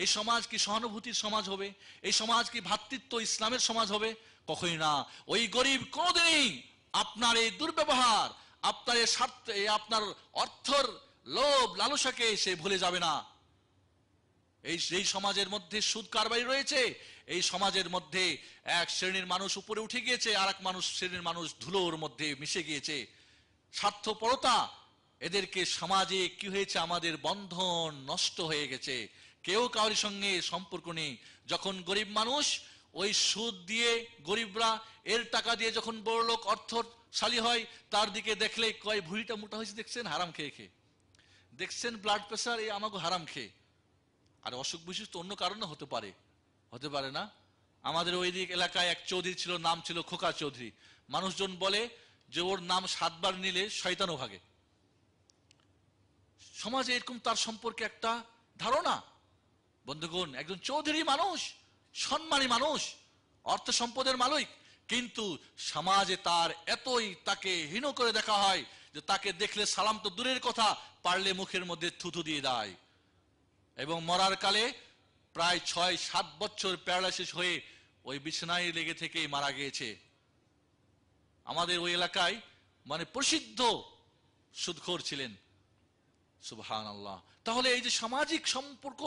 এই সমাজ কি সহানুভূতির সমাজ হবে? এই সমাজ কি ভ্রাতৃত্ব ইসলামের সমাজ হবে? কখনোই না। ওই গরিব কোনদিনই আপনার এই দুর্ব্যবহার, আপনার এই স্বার্থ, আপনার অর্থর লোভ লালসাকে সে ভুলে যাবে না। এই সমাজের মধ্যে সুদ কারবারি রয়েছে, এই সমাজের মধ্যে এক শ্রেণীর মানুষ উপরে উঠে গিয়েছে, আর এক শ্রেণীর মানুষ ধুলোর মধ্যে মিশে গিয়েছে। স্বার্থপরতা, এদেরকে সমাজে কি হয়েছে, আমাদের বন্ধন নষ্ট হয়ে গেছে, কেউ কারোর সঙ্গে সম্পর্ক নেই। যখন গরিব মানুষ ওই সুদ দিয়ে, গরিবরা এর টাকা দিয়ে যখন বড় লোক অর্থশালী হয়, তার দিকে দেখলে কয় ভুঁড়িটা মোটা হয়েছে দেখছেন, হারাম খেয়ে খেয়ে দেখছেন, ব্লাড প্রেসার, এই আমাকে হারাম খেয়ে। আর অসুখ বিসুখ তো অন্য কারণে হতে পারে না? আমাদের ওই দিক এলাকায় এক চৌধুরী ছিল, নাম ছিল খোকা চৌধুরী। মানুষজন বলে যে ওর নাম 7 বার নিলে শয়তানও ভাগে। সমাজে এরকম তার সম্পর্কে একটা ধারণা। বন্ধুগণ, একজন চৌধুরী মানুষ, সম্মানী মানুষ, অর্থ সম্পদের মালিক, কিন্তু সমাজে তার এতই তাকে হীন করে দেখা হয় যে তাকে দেখলে সালাম তো দূরের কথা, পারলে মুখের মধ্যে থুথু দিয়ে দেয়। এবং মরার কালে প্রায় 6-7 বছর প্যারালাইসিস হয়ে ওই বিছানায় লেগে থেকেই মারা গিয়েছে। আমাদের ওই এলাকায় প্রসিদ্ধ সুদখোর ছিলেন। সুবহানাল্লাহ। তাহলে এই যে সামাজিক সম্পর্ক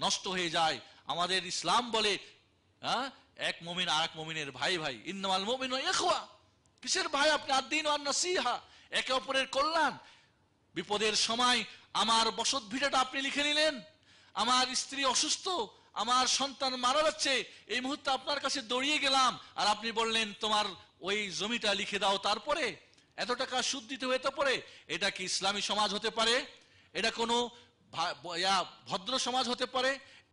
নষ্ট হয়ে যায়, আমাদের ইসলাম বলে এক মুমিন আর এক মুমিনের ভাই ভাই, ইন্নামাল মুমিনুনা ইখওয়া। কিসের ভাই আপনি? আদ-দীন ওয়ান নাসিহা, একে অপরের কল্যাণ। বিপদের সময় আমার বসত ভিটাটা আপনি লিখে নিলেন, আমার স্ত্রী অসুস্থ, আমার সন্তান মারা যাচ্ছে, এই মুহূর্তে আপনার কাছে দৌড়িয়ে গেলাম, আর আপনি বললেন তোমার ওই জমিটা লিখে দাও, তারপরে এত টাকা সুদ দিতে হতে পারে। এটা কি ইসলামী সমাজ হতে পারে? এটা কোনো ভদ্র সমাজ হতে পারে?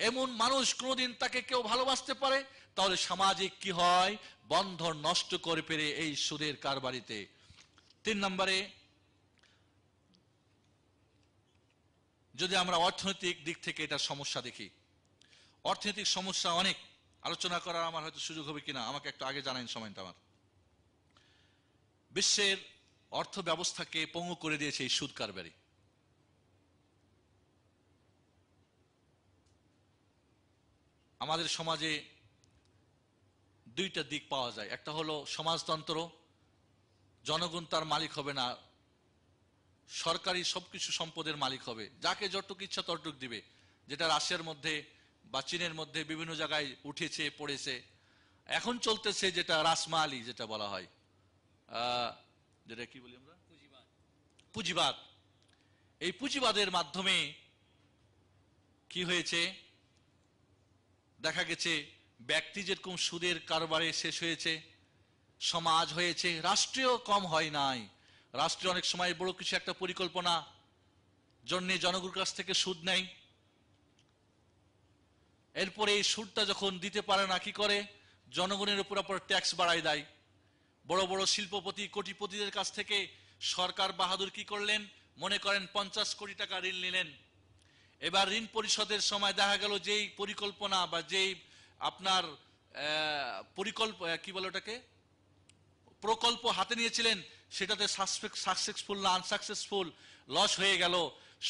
এমন মানুষ কোনোদিন তাকে কেউ ভালোবাসতে পারে? তাহলে সামাজিক কি হয়? বন্ধন নষ্ট করে ফেলে এই সুদের কারবারিতে। 3 নম্বরে, যদি আমরা অর্থনৈতিক দিক থেকে এটা সমস্যা দেখি, অর্থনৈতিক সমস্যা অনেক, আলোচনা করার আমার হয়তো সুযোগ হবে কিনা আমাকে একটু আগে জানান সময়টা। আমার বিশ্বের অর্থ ব্যবস্থাকে পঙ্গু করে দিয়েছে এই সুদ কারবারি। আমাদের সমাজে দুইটা দিক পাওয়া যায়। একটা হলো সমাজতন্ত্র, জনগণ তার মালিক হবে না, সরকারি সবকিছু সম্পদের মালিক হবে, যাকে যতটুকু ইচ্ছা ততটুকু দিবে, যেটা রাশিয়ার মধ্যে বা চীনের মধ্যে বিভিন্ন জায়গায় উঠেছে পড়েছে। এখন চলতেছে যেটা রাসমালি, যেটা বলা হয় যেটা কি বলি আমরা, পুঁজিবাদ। এই পুঁজিবাদের মাধ্যমে কি হয়েছে, দেখা গেছে ব্যক্তি যেরকম সুদের কারবারে শেষ হয়েছে, সমাজ হয়েছে, রাষ্ট্রীয় কম হয় নাই। রাষ্ট্রীয় অনেক সময় বড় কিছু একটা পরিকল্পনা জন্য জনগণের কাছ থেকে সুদ নেয়, এরপরে এই সুদটা যখন দিতে পারে না, কি করে, জনগণের উপর ট্যাক্স বাড়ায় দেয়। বড় বড় শিল্পপতি কোটিপতিদের কাছ থেকে সরকার বাহাদুর কি করলেন, মনে করেন 50 কোটি টাকা ঋণ নিলেন। এবার ঋণ পরিশোধের সময় দেখা গেল যেই পরিকল্পনা বা যেই আপনার কি বলে ওটাকে, প্রকল্প হাতে নিয়েছিলেন, সেটাতে সাকসেসফুল না আনসাকসেসফুল, লস হয়ে গেল।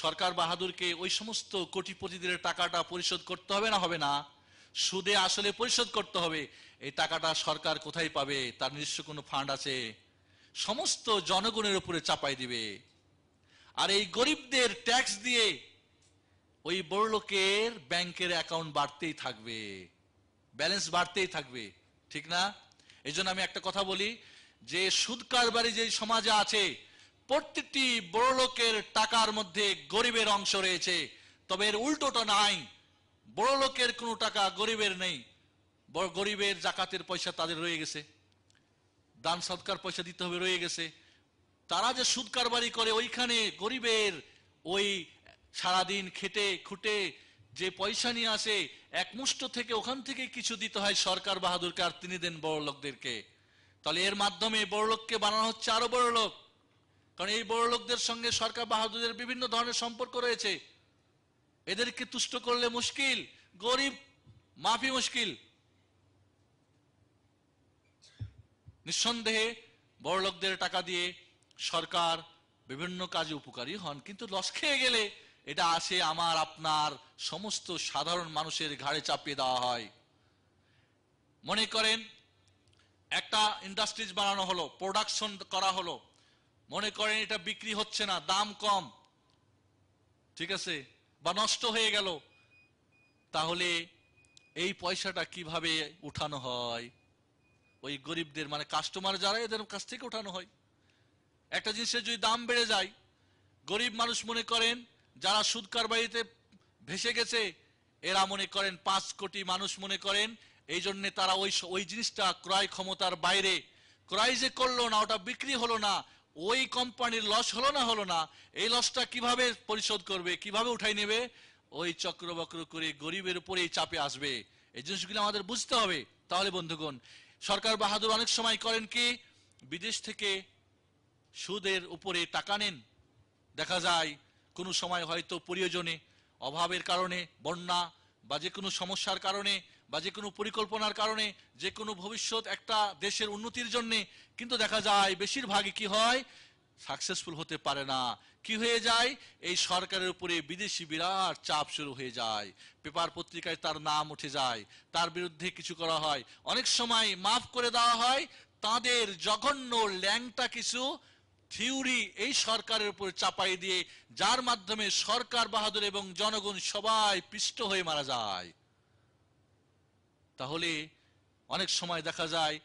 সরকার বাহাদুরকে ওই সমস্ত কোটিপতিদের টাকাটা পরিশোধ করতে হবে না হবে না, সুদে আসলে পরিশোধ করতে হবে। এই টাকাটা সরকার কোথায় পাবে, তার নিজস্ব কোনো ফান্ড আছে, সমস্ত জনগণের উপরে চাপাই দিবে। আর এই গরিবদের ট্যাক্স দিয়ে ওই বড় লোকের ব্যাংকের অ্যাকাউন্ট বাড়তেই থাকবে, ব্যালেন্স বাড়তেই থাকবে, ঠিক না? এই জন্য আমি একটা কথা বলি, যে সুদ কারবারি যে সমাজে আছে, প্রত্যেকটি বড় লোকের টাকার মধ্যে গরিবের অংশ রয়েছে। তবে এর উল্টোটা নাই, বড় লোকের কোনো টাকা গরিবের নেই, গরিবের জাকাতের পয়সা তাদের রয়ে গেছে, দান সদকার পয়সা দিতে হবে রয়ে গেছে। তারা যে সুদ কারবারি করে, ওইখানে গরিবের ওই সারাদিন খেটে খুটে যে পয়সা নিয়ে আসে, একমুষ্ট থেকে ওখান থেকে কিছু দিতে হয় সরকার বাহাদুরকে, আর তিনি দেন বড় লোকদেরকে। তাহলে এর মাধ্যমে বড় লোককে বানানো হচ্ছে আরো বড় লোক, কারণ এই বড় লোকদের সঙ্গে সরকার বাহাদুরের বিভিন্ন ধরনের সম্পর্ক রয়েছে। এদেরকে তুষ্ট করলে মুশকিল, গরিব মাফি মুশকিল। নিঃসন্দেহে বড় লোকদের টাকা দিয়ে সরকার বিভিন্ন কাজে উপকারী হন, কিন্তু লস খেয়ে গেলে এটা আসে আমার আপনার সমস্ত সাধারণ মানুষের ঘাড়ে চাপিয়ে দেওয়া হয়। মনে করেন একটা ইন্ডাস্ট্রিজ বানানো হলো, প্রোডাকশন করা হলো, মনে করেন এটা বিক্রি হচ্ছে না, দাম কম, ঠিক আছে, বা নষ্ট হয়ে গেল, তাহলে এই পয়সাটা কিভাবে উঠানো হয়? ওই গরিবদের, মানে কাস্টমার যারা, এদের কাছ থেকে উঠানো হয়। একটা জিনিসের যদি দাম বেড়ে যায়, গরিব মানুষ মনে করেন যারা সুদ কারবারিতে ভেসে গেছে, এরা মনে করেন 5 কোটি মানুষ মনে করেন, এই জন্য তারা ওই জিনিসটা ক্রয় ক্ষমতার বাইরে ক্রয় যে করলো না, ওটা বিক্রি হলো না, ওই কোম্পানির লস হলো না, এই লসটা কিভাবে পরিশোধ করবে, কিভাবে উঠাই নেবে, ওই চক্রবক্র করে গরিবের উপরেই চাপে আসবে। এই জিনিসগুলো আমাদের বুঝতে হবে। তাহলে বন্ধুগণ, সরকার বাহাদুর অনেক সময় করেন কি, বিদেশ থেকে সুদের উপরে টাকা নেন। দেখা যায় কোনো সময় হয়তো প্রয়োজনে, অভাবের কারণে, বন্যা বা যে কোনো সমস্যার কারণে বা যে কোনো পরিকল্পনার কারণে, যে কোনো ভবিষ্যৎ একটা দেশের উন্নতির জন্য, কিন্তু দেখা যায় বেশিরভাগই কি হয়, সাকসেসফুল হতে পারে না। কি হয়ে যায়, এই সরকারের উপরে বিদেশি বিরাট চাপ শুরু হয়ে যায়, পেপার পত্রিকায় তার নাম উঠে যায়, তার বিরুদ্ধে কিছু করা হয়, অনেক সময় মাফ করে দেওয়া হয়। তাদের জঘন্য ল্যাংটা কিছু থিওরি এই সরকারের উপর চাপাই দিয়ে, যার মাধ্যমে সরকার বাহাদুর এবং জনগণ সবাই পিষ্ট হয়ে মারা যায়। তাহলে অনেক সময় দেখা যায়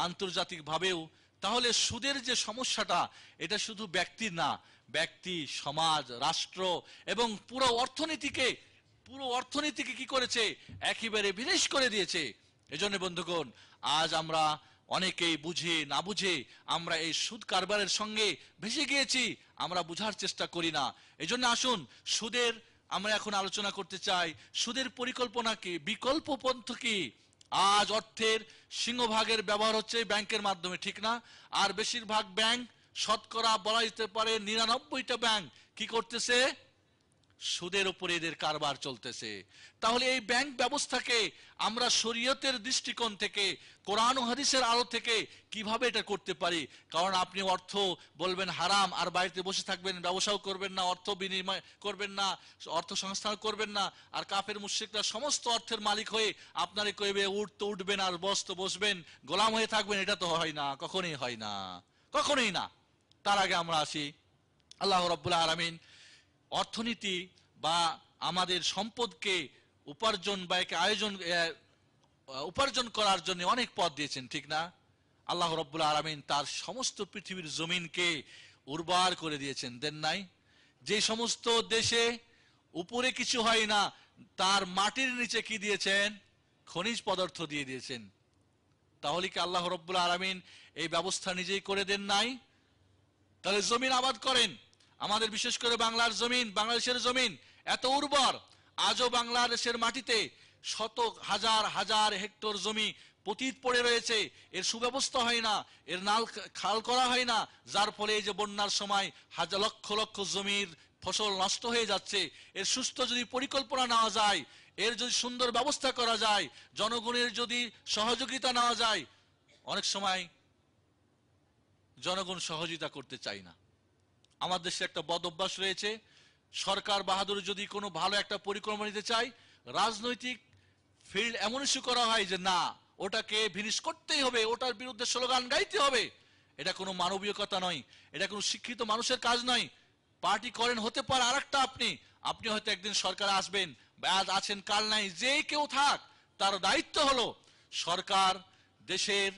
আন্তর্জাতিক ভাবেও, তাহলে সুদের যে সমস্যাটা, এটা শুধু ব্যক্তির না, ব্যক্তি, সমাজ, রাষ্ট্র এবং পুরো অর্থনীতিকে কি করেছে, একেবারে বিনাশ করে দিয়েছে। এজন্য বন্ধুগণ, আজ আমরা অনেকেই বুঝে না বুঝে আমরা এই সুদ কারবারের সঙ্গে ভেসে গিয়েছি, আমরা বুঝার চেষ্টা করি না। এজন্য আসুন, সুদের আমরা এখন আলোচনা করতে চাই, সুদের পরিকল্পনা কি, বিকল্প পন্থা কি। আজ অর্থের সিংহভাগের ব্যবহার হচ্ছে ব্যাংকের মাধ্যমে, ঠিক না? আর বেশিরভাগ ব্যাংক, শতকরা বলা যেতে পারে 99টা ব্যাংক কি করতেছে, সুদের উপরে এদের কারবার চলতেছে। তাহলে এই ব্যাংক ব্যবস্থাকে আমরা শরীয়তের দৃষ্টিকোণ থেকে, কোরআন ও হাদিসের আলো থেকে কিভাবে এটা করতে পারি? কারণ আপনি অর্থ বলবেন হারাম আর বাড়িতে বসে থাকবেন, ব্যবসাও করবেন না, অর্থ বিনিময় করবেন না, অর্থ সংস্থান করবেন না, আর কাফের মুশরিকরা সমস্ত অর্থের মালিক হয়ে আপনারে কইবে উঠতে উঠবেন আর বসতে বসবেন, গোলাম হয়ে থাকবেন। এটা তো হয় না, কখনোই হয় না, কখনোই না। তার আগে আমরা আসি, আল্লাহ রাব্বুল আলামিন অর্থনীতি বা আমাদের সম্পদকে উপার্জন বা একে উপার্জন করার জন্য অনেক পথ দিয়েছেন, ঠিক না? আল্লাহ রাব্বুল আলামিন তার সমস্ত পৃথিবীর জমিনকে উর্বর করে দিয়েছেন, দেন নাই? যে সমস্ত দেশে উপরে কিছু হয় না, তার মাটির নিচে কি দিয়েছেন? খনিজ পদার্থ দিয়ে দিয়েছেন। তাহলে কি আল্লাহ রাব্বুল আলামিন এই ব্যবস্থা নিজেই করে দেন নাই? তাহলে জমিন আবাদ করেন। আমাদের বিশেষ করে বাংলার জমিন, বাংলাদেশের জমিন এত উর্বর, আজও বাংলাদেশের মাটিতে শত হাজার হাজার হেক্টর জমি পতিত পড়ে রয়েছে, এর সুব্যবস্থা হয় না, এর নাল খাল করা হয় না, যার ফলে এই যে বন্যার সময় হাজার লক্ষ লক্ষ জমির ফসল নষ্ট হয়ে যাচ্ছে। এর সুস্থ যদি পরিকল্পনা নেওয়া যায়, এর যদি সুন্দর ব্যবস্থা করা যায়, জনগণের যদি সহযোগিতা নেওয়া যায়, অনেক সময় জনগণ সহযোগিতা করতে চায় না। আমার দেশে একটা বদ অভ্যাস রয়েছে, সরকার বাহাদুর যদি কোনো ভালো একটা পরিকল্পনা নিতে চায়, রাজনৈতিক ফিল্ড এমন ইস্যু করা হয় যে না, ওটাকে ভিনিশ করতেই হবে, ওটার বিরুদ্ধে স্লোগান গাইতে হবে। এটা কোনো মানবিকতা নয়, এটা কোনো শিক্ষিত মানুষের কাজ নয়। পার্টি করেন, হতে পারে আরেকটা আপনি হয়তো একদিন সরকারে আসবেন, আজ আছেন কাল নাই, যে কেউ থাক, তার দায়িত্ব হলো সরকার দেশের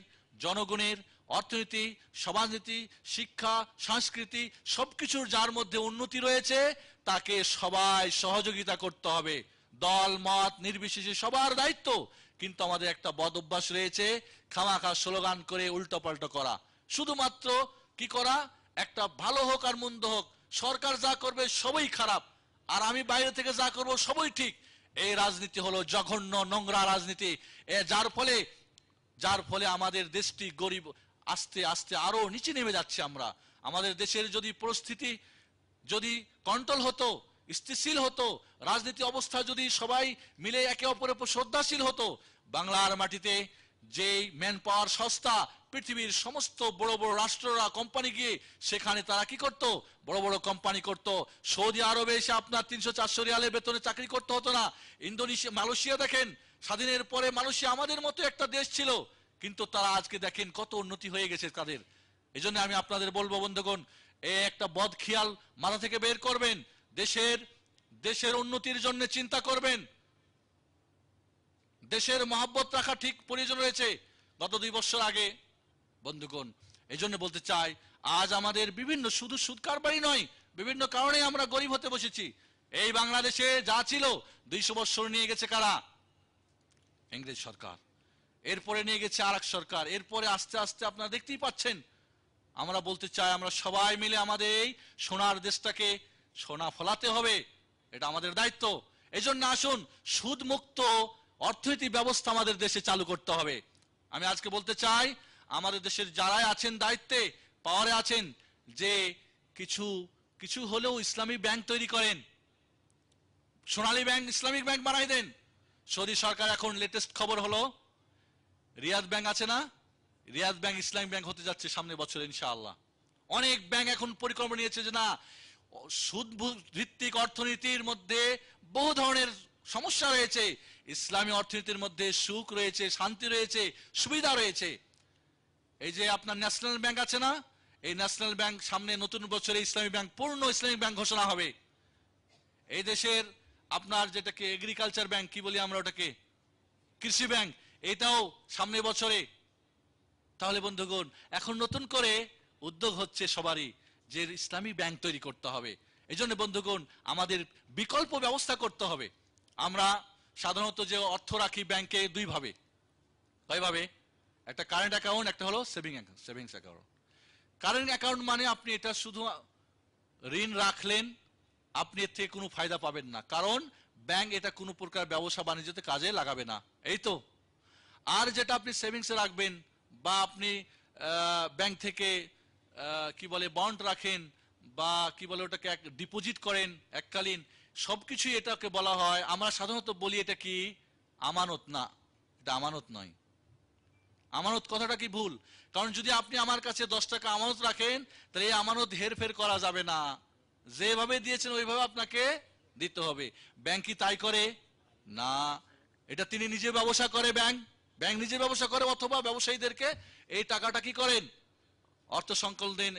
জনগণের অর্থনীতি, সমাজনীতি, শিক্ষা, সংস্কৃতি সবকিছুর যার মধ্যে উন্নতি রয়েছে তাকে সবাই সহযোগিতা করতে হবে, দল মত নির্বিশেষে সবার দায়িত্ব। কিন্তু আমাদের একটা বদ অভ্যাস রয়েছে, খামাখা স্লোগান করে উল্টো পাল্টো করা। শুধুমাত্র কি করা? একটা ভালো হোক আর মন্দ হোক, সরকার যা করবে সবই খারাপ, আর আমি বাইরে থেকে যা করব সবই ঠিক। এই রাজনীতি হলো জঘন্য নোংরা রাজনীতি, যার ফলে আমাদের দেশটি গরিব আস্তে আস্তে আরো নিচে নেমে যাচ্ছে। আমরা আমাদের দেশের যদি পরিস্থিতি যদি কন্ট্রোল হতো, স্থিতিশীল হতো, রাজনীতি অবস্থা যদি সবাই মিলে একে অপরের উপর শ্রদ্ধাশীল হতো, বাংলার মাটিতে যে ম্যান পাওয়ার সস্তা, পৃথিবীর সমস্ত বড় বড় রাষ্ট্ররা কোম্পানি গিয়ে সেখানে তারা কি করত? বড় বড় কোম্পানি করত। সৌদি আরবে এসে আপনার 300-400 রিয়ালের বেতনে চাকরি করতে হতো না। ইন্দোনেশিয়া, মালয়েশিয়া দেখেন, স্বাধীনের পরে মালয়েশিয়া আমাদের মতো একটা দেশ ছিল, কিন্তু তারা আজকে দেখেন কত উন্নতি হয়ে গেছে তাদের। এই জন্য আমি আপনাদের বলবো বন্ধুগণ, এই একটা বদ খেয়াল মাথা থেকে বের করবেন, দেশের উন্নতির জন্য চিন্তা করবেন, দেশের মহব্বত রাখা ঠিক প্রয়োজন রয়েছে। গত 2 বছর আগে বন্ধুগণ, এই জন্য বলতে চাই, আজ আমাদের বিভিন্ন শুধু সুদ কারবারই নয়, বিভিন্ন কারণে আমরা গরিব হতে বসেছি। এই বাংলাদেশে যা ছিল 200 বছর নিয়ে গেছে কারা? ইংরেজ সরকার। এরপরে নিয়ে গেছে আরেক সরকার, এরপরে আস্তে আস্তে আপনারা দেখতেই পাচ্ছেন। আমরা বলতে চাই, আমরা সবাই মিলে আমাদের এই সোনার দেশটাকে সোনা ফলাতে হবে, এটা আমাদের দায়িত্ব। এজন্য আসুন সুদ মুক্ত অর্থনৈতিক ব্যবস্থা আমাদের দেশে চালু করতে হবে। আমি আজকে বলতে চাই, আমাদের দেশের যারাই আছেন দায়িত্বে, পাওয়ারে আছেন, যে কিছু হলেও ইসলামী ব্যাংক তৈরি করেন, সোনালী ব্যাংক, ইসলামিক ব্যাংক বানাই দেন। সৌদি সরকার এখন লেটেস্ট খবর হলো, রিয়াদ ব্যাংক আছে না, রিয়াদ ব্যাংক ইসলামিক ব্যাংক হতে যাচ্ছে সামনে বছর ইনশাআল্লাহ। অনেক ব্যাংক এখন পরিকল্পনা নিয়েছে যে না, সুদ ভিত্তিক অর্থনীতির মধ্যে বহু ধরনের সমস্যা রয়েছে, ইসলামী অর্থনীতির মধ্যে সুখ রয়েছে, শান্তি রয়েছে, সুবিধা রয়েছে। এই যে আপনার ন্যাশনাল ব্যাংক আছে না, এই ন্যাশনাল ব্যাংক সামনে নতুন বছরে ইসলামী ব্যাংক, পূর্ণ ইসলামিক ব্যাংক ঘোষণা হবে। এই দেশের আপনার যেটাকে এগ্রিকালচার ব্যাংক কি বলি আমরা, ওটাকে কৃষি ব্যাংক, এটাও সামনে বছরে। তাহলে বন্ধুগণ, এখন নতুন করে উদ্যোগ হচ্ছে সবারই যে ইসলামী ব্যাংক তৈরি করতে হবে। এই জন্য বন্ধুগণ, আমাদের বিকল্প ব্যবস্থা করতে হবে। আমরা সাধারণত যে অর্থ রাখি ব্যাংকে 2 ভাবে, কয়ভাবে? একটা কারেন্ট অ্যাকাউন্ট, একটা হলো সেভিংস অ্যাকাউন্ট। কারেন্ট অ্যাকাউন্ট মানে আপনি এটা শুধু ঋণ রাখলেন, আপনি এর থেকে কোনো ফায়দা পাবেন না, কারণ ব্যাংক এটা কোনো প্রকার ব্যবসা বাণিজ্যতে কাজে লাগাবে না, এই তো। আর যেটা আপনি সেভিংসে রাখবেন, বা আপনি ব্যাংক থেকে কি বলে বন্ড রাখেন, বা কি বলে ওটাকে ডিপোজিট করেন এককালীন, সবকিছু এটাকে বলা হয়, আমরা সাধারণত বলি এটা কি আমানত। না, এটা আমানত নয়। আমানত কথাটা কি ভুল, কারণ যদি আপনি আমার কাছে 10 টাকা আমানত রাখেন, তাহলে এই আমানত হেরফের করা যাবে না, যেভাবে দিয়েছেন ওইভাবে আপনাকে দিতে হবে। ব্যাংক কি তাই করে? না, এটা তিনি নিজে ব্যবসা করে, ব্যাংক নিজে ব্যবসা করে, অথবা ব্যবসায়ীদেরকে এই টাকাটা কি করেন, অর্থ সংকলন দেন,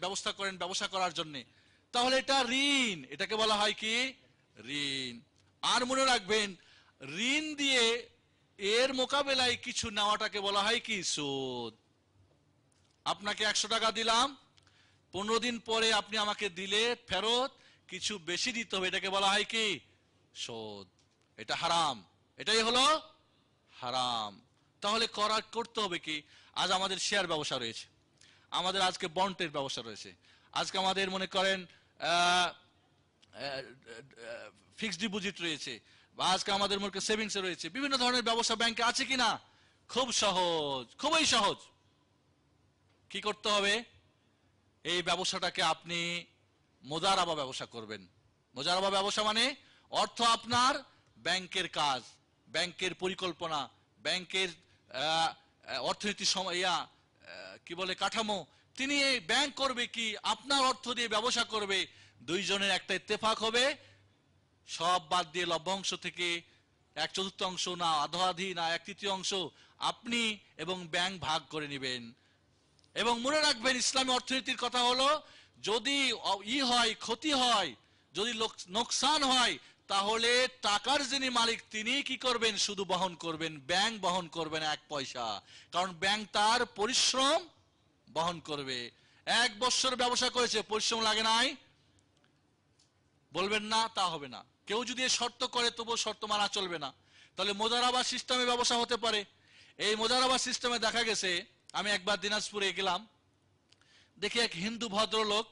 ব্যবস্থা করেন ব্যবসা করার জন্য। তাহলে এটা ঋণ, এটাকে বলা হয় কি ঋণ। আর মনে রাখবেন, ঋণ দিয়ে এর মোকাবেলায় কিছু নেওয়াটাকে বলা হয় কি সুদ। আপনাকে 100 টাকা দিলাম, 15 দিন পরে আপনি আমাকে দিলে ফেরত কিছু বেশি দিতে হবে, এটাকে বলা হয় কি সুদ। এটা হারাম, এটাই হলো হারাম। তাহলে করতে হবে কি? আজ আমাদের শেয়ার ব্যবসা রয়েছে, আমাদের আজকে বন্ডের ব্যবসা রয়েছে, আজকে আমাদের মনে করেন ফিক্সড ডিপোজিট রয়েছে, বা আজকে আমাদের মনে করেন সেভিংস রয়েছে। বিভিন্ন ধরনের ব্যবসা ব্যাংকে আছে কিনা? খুব সহজ, খুবই সহজ। কি করতে হবে? এই ব্যবসাটাকে আপনি মুদারাবা ব্যবসা করবেন। মুদারাবা ব্যবসা মানে অর্থ আপনার, ব্যাংকের কাজ, ব্যাংকের পরিকল্পনা, ব্যাংকের অর্থনীতি কি বলে কাঠামো, তিনি এই ব্যাংক করবে কি আপনার অর্থ দিয়ে ব্যবসা করবে। দুইজনের একটা ইত্তেফাক হবে, সব বাদ দিয়ে লভ্যাংশ থেকে 1/4 না আধাআধি না 1/3 আপনি এবং ব্যাংক ভাগ করে নেবেন। এবং মনে রাখবেন, ইসলামী অর্থনীতির কথা হলো, যদি হয়, ক্ষতি হয়, যদি লোকসান হয়, তাহলে টাকার যিনি মালিক তিনি কি করবেন? শুধু বহন করবেন, ব্যাংক বহন করবেন 1 পয়সা, কারণ ব্যাংক তার পরিশ্রম বহন করবে। 1 বছর ব্যবসা করেছে, পরিশ্রম লাগে নাই, বলবেন না তা হবে না। কেউ যদি শর্ত করে, তবুও শর্ত মানা চলবে না। তাহলে মুদারাবা সিস্টেমে ব্যবসা হতে পারে। এই মুদারাবা সিস্টেমে দেখা গেছে, আমি একবার দিনাজপুরে গেলাম, দেখি এক হিন্দু ভদ্রলোক,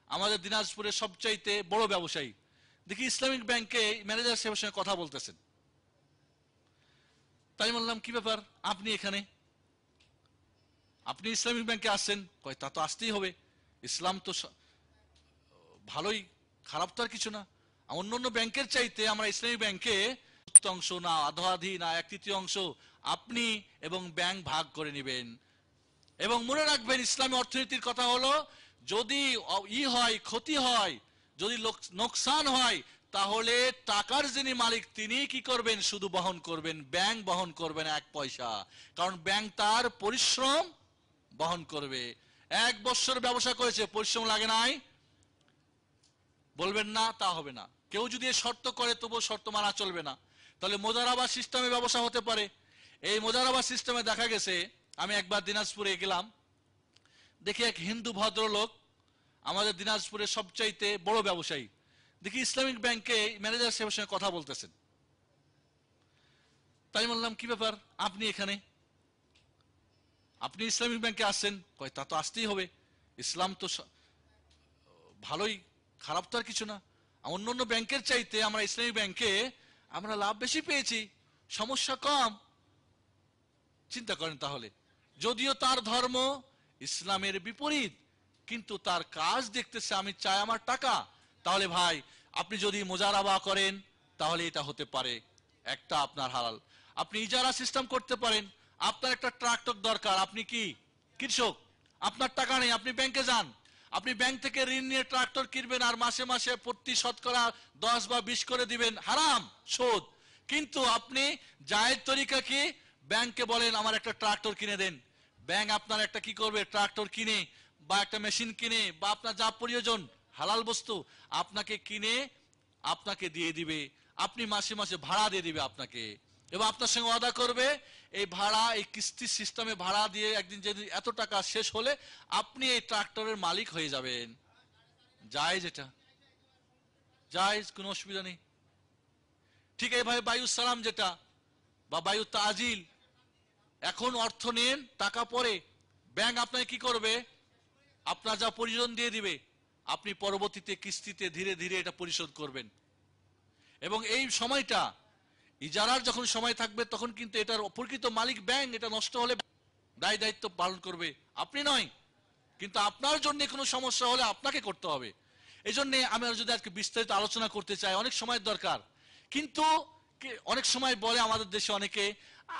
আমাদের দিনাজপুরের সবচাইতে বড় ব্যবসায়ী, দেখি ইসলামিক ব্যাংকে ম্যানেজার সাহেবের সঙ্গে কথা বলতেছেন। তাই বললাম, কি ব্যাপার আপনি এখানে, আপনি ইসলামিক ব্যাংকে আসছেন? কয়, তা তো আসতেই হবে, ইসলাম তো ভালোই, খারাপ তো আর কিছু না। অন্য অন্য ব্যাংকের চাইতে আমরা ইসলামী ব্যাংকে 1/4 না আধাআধি না 1/3 আপনি এবং ব্যাংক ভাগ করে নেবেন। এবং মনে রাখবেন, ইসলামী অর্থনীতির কথা হলো, যদি হয়, ক্ষতি হয়, যদি লোকসান হয়, তাহলে টাকার যিনি মালিক তিনি কি করবেন? শুধু বহন করবেন, ব্যাংক বহন করবেন 1 পয়সা, কারণ ব্যাংক তার পরিশ্রম বহন করবে। 1 বছর ব্যবসা করেছে, পরিশ্রম লাগে নাই, বলবেন না তা হবে না। কেউ যদি শর্ত করে, তবুও শর্ত মানা চলবে না। তাহলে মুদারাবা সিস্টেমে ব্যবসা হতে পারে। এই মুদারাবা সিস্টেমে দেখা গেছে, আমি একবার দিনাজপুরে গেলাম, দেখি এক হিন্দু ভদ্রলোক, আমাদের দিনাজপুরের সবচাইতে বড় ব্যবসায়ী, দেখি ইসলামিক ব্যাংকে ম্যানেজার সাহেবের সঙ্গে কথা বলতেছেন। তাই বললাম, কি ব্যাপার আপনি এখানে, আপনি ইসলামিক ব্যাংকে আসছেন? কয়, তা তো আসতেই হবে, ইসলাম তো ভালোই, খারাপ তো আর কিছু না। অন্য অন্য ব্যাংকের চাইতে আমরা ইসলামী ব্যাংকে আমরা লাভ বেশি পেয়েছি, সমস্যা কম। চিন্তা করেন তাহলে, যদিও তার ধর্ম ইসলামের বিপরীত, কিন্তু তার কাজ দেখতেছে আমি চাই আমার টাকা। তাহলে ভাই, আপনি যদি মুজারাবা করেন, তাহলে এটা হতে পারে একটা আপনার হালাল। আপনি ইজারা সিস্টেম করতে পারেন। আপনার একটা ট্রাক্টর দরকার, আপনি কি কৃষক, আপনার টাকা নেই, আপনি ব্যাংকে যান, আপনি ব্যাংক থেকে ঋণ নিয়ে ট্রাক্টর কিনবেন, আর মাসে মাসে প্রতি শতকরা 10 বা 20 করে দিবেন, হারাম, সুদ। কিন্তু আপনি জায়েজ তরিকা কি? ব্যাংকে বলেন আমার একটা ট্রাক্টর কিনে দেন, ব্যাংক আপনার একটা কি করবে? ট্রাক্টর কিনে বা একটা মেশিন কিনে বা আপনার যা প্রয়োজন হালাল বস্তু আপনাকে কিনে আপনাকে দিয়ে দিবে। আপনি মাসে মাসে ভাড়া দিয়ে দিবে আপনাকে, এবং আপনার সঙ্গে ওয়াদা করবে এই ভাড়া, এই কিস্তি সিস্টেমে ভাড়া দিয়ে একদিন যেদিন এত টাকা শেষ হলে আপনি এই ট্রাক্টরের মালিক হয়ে যাবেন। জায়েজ, এটা জায়েজ, কোনো অসুবিধা নেই। ঠিক এইভাবে বায়ু সালাম যেটা, বা বায়ু তাজিল, এখন অর্থ নেন, টাকা পরে ব্যাংক আপনাকে কি করবে? আপনার যা প্রয়োজন দিয়ে দিবে, আপনি পরবর্তীতে কিস্তিতে ধীরে ধীরে এটা পরিশোধ করবেন। এবং এই সময়টা ইজারার যখন সময় থাকবে, তখন কিন্তু এটার প্রকৃত মালিক ব্যাংক, এটা নষ্ট হলে দায় দায়িত্ব পালন করবে আপনি নয়, কিন্তু আপনার জন্য কোনো সমস্যা হলে আপনাকে করতে হবে। এই জন্য আমি যদি আজকে বিস্তারিত আলোচনা করতে চাই, অনেক সময় দরকার। কিন্তু অনেক সময় বলে আমাদের দেশে অনেকে,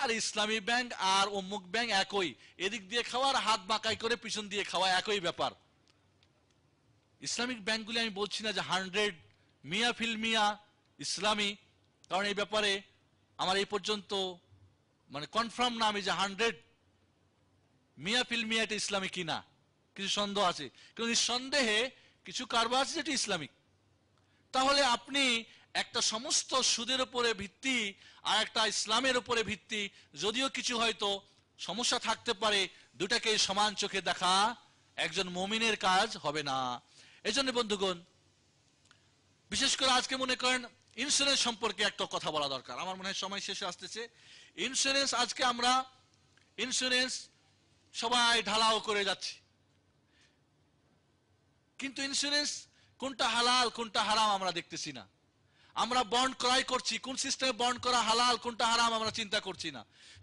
আর ইসলামী ব্যাংক আর অমুক ব্যাংক একই, এদিক দিয়ে খাওয়া আর হাত বাঁকাই করে পিছন দিয়ে খাওয়া একই ব্যাপার। ইসলামিক ব্যাংকগুলি আমি বলছি না যে 100 মিয়া ফিল মিয়া ইসলামী, কারণ এই ব্যাপারে আমার এই পর্যন্ত মানে কনফার্ম না আমি যে 100 মিয়া ফিল মিয়া এটা ইসলামিক কিনা, কিছু সন্দেহ আছে। কিন্তু নিঃসন্দেহে কিছু কারবার আছে যেটা ইসলামিক। তাহলে আপনি একটা সমস্ত সুদের উপরে ভিত্তি আর একটা ইসলামের উপরে ভিত্তি, যদিও কিছু হয়তো সমস্যা থাকতে পারে, দুটাকে সমান চোখে দেখা একজন মুমিনের কাজ হবে না। এজন্য বন্ধুগণ, বিশেষ করে আজকে মনে করেন ইন্স্যুরেন্স সম্পর্কে একটা কথা বলা দরকার। আমার মনে হয় সময় শেষে আসতেছে। ইন্স্যুরেন্স, আজকে আমরা ইন্স্যুরেন্স সবাই ঢালাও করে যাচ্ছি, কিন্তু ইন্স্যুরেন্স কোনটা হালাল কোনটা হারাম আমরা দেখতেছি না। আমরা বন্ড ক্রয় করছি, কোন সিস্টেমে বন্ড করা হালাল কোনটা হারাম আমরা চিন্তা করছি না।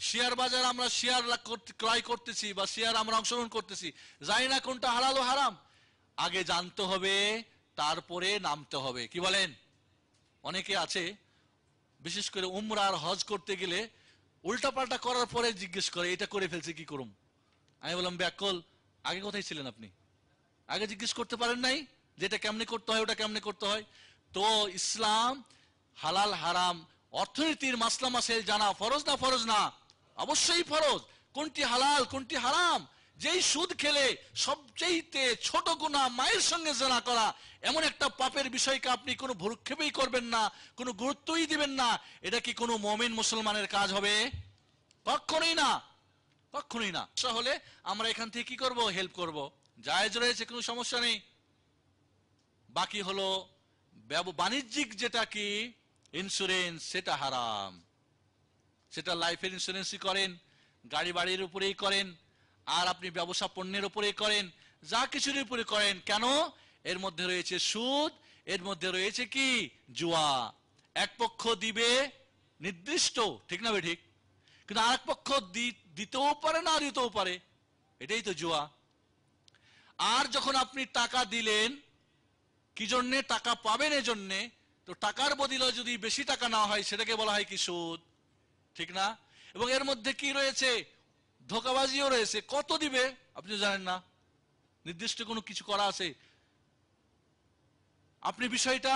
শেয়ার বাজার আমরা শেয়ার ক্রয় করতেছি বা শেয়ার আমরা অংশগ্রহণ করতেছি, জানি না কোনটা হালাল ও হারাম। আগে জানতে হবে, তারপরে নামতে হবে। কি বলেন? অনেকে আছে বিশেষ করে উমরা আর হজ করতে গেলে উল্টাপাল্টা করার পরে জিজ্ঞেস করে এটা করে ফেলছে কি করুম। আমি বললাম, ব্যাকল, আগে কোথায় ছিলেন আপনি? আগে জিজ্ঞেস করতে পারেন নাই যে এটা কেমনে করতে হয়, ওটা কেমনে করতে হয়? তো ইসলাম হালাল হারাম অর্থনীতির মাসলা মাসেল জানা ফরজ না? ফরজ না? অবশ্যই ফরজ। কোনটি হালাল কোনটি হারাম, যেই সুদ খেলে সবচেয়ে ছোট গুনাহ মায়ের সঙ্গে জেনা করা, এমন একটা পাপের বিষয়কে আপনি কোনো ভ্রুক্ষেপই করবেন না, কোনো গুরুত্বই দিবেন না, এটা কি কোনো মুমিন মুসলমানের কাজ হবে? কখনোই না, কখনোই না। হলে আমরা এখান থেকে কি করব? হেল্প করব। জায়েজ রয়েছে, কোনো সমস্যা নেই। বাকি হলো বাণিজ্যিক যেটা কি ইন্স্যুরেন্স, সেটা হারাম। সেটা লাইফের ইন্স্যুরেন্সই করেন, গাড়ি বাড়ির উপরেই করেন, আর আপনি ব্যবসা পণ্যের উপরেই করেন, যা কিছুর উপরে করেন কেন, এর মধ্যে রয়েছে সুদ, এর মধ্যে রয়েছে কি জুয়া। এক পক্ষ দিবে নির্দিষ্ট, ঠিক না ঠিক, কিন্তু আরেক পক্ষ দিতেও পারে না দিতেও পারে, এটাই তো জুয়া। আর যখন আপনি টাকা দিলেন, কি জন্যে? টাকা পাবেন এজন্যে, তো টাকার বদলে যদি বেশি টাকা না হয় সেটাকে বলা হয় কি সুদ, ঠিক না? এবং এর মধ্যে কি রয়েছে? ধোঁকাবাজিও রয়েছে। কত দিবে আপনি জানেন না, নির্দিষ্ট কোনো কিছু করা আছে আপনি বিষয়টা।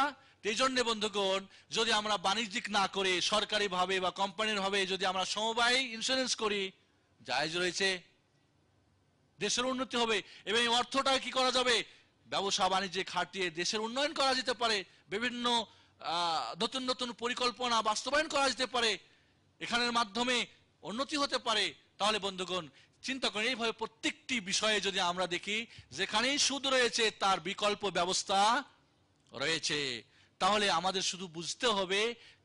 এই জন্য বন্ধুগণ, যদি আমরা বাণিজ্যিক না করে সরকারি ভাবে বা কোম্পানির ভাবে যদি আমরা সমবায় ইন্স্যুরেন্স করি, জায়েজ রয়েছে, দেশের উন্নতি হবে। এবং এই অর্থটা কি করা যাবে? ব্যবসা বাণিজ্যে খাটিয়ে দেশের উন্নয়ন করা যেতে পারে, বিভিন্ন নতুন নতুন পরিকল্পনা বাস্তবায়ন করা যেতে পারে, এখানের মাধ্যমে উন্নতি হতে পারে। তাহলে বন্ধুগণ চিন্তা করেন, এইভাবে প্রত্যেকটি বিষয়ে যদি আমরা দেখি, যেখানেই সুদ রয়েছে তার বিকল্প ব্যবস্থা রয়েছে। তাহলে আমাদের শুধু বুঝতে হবে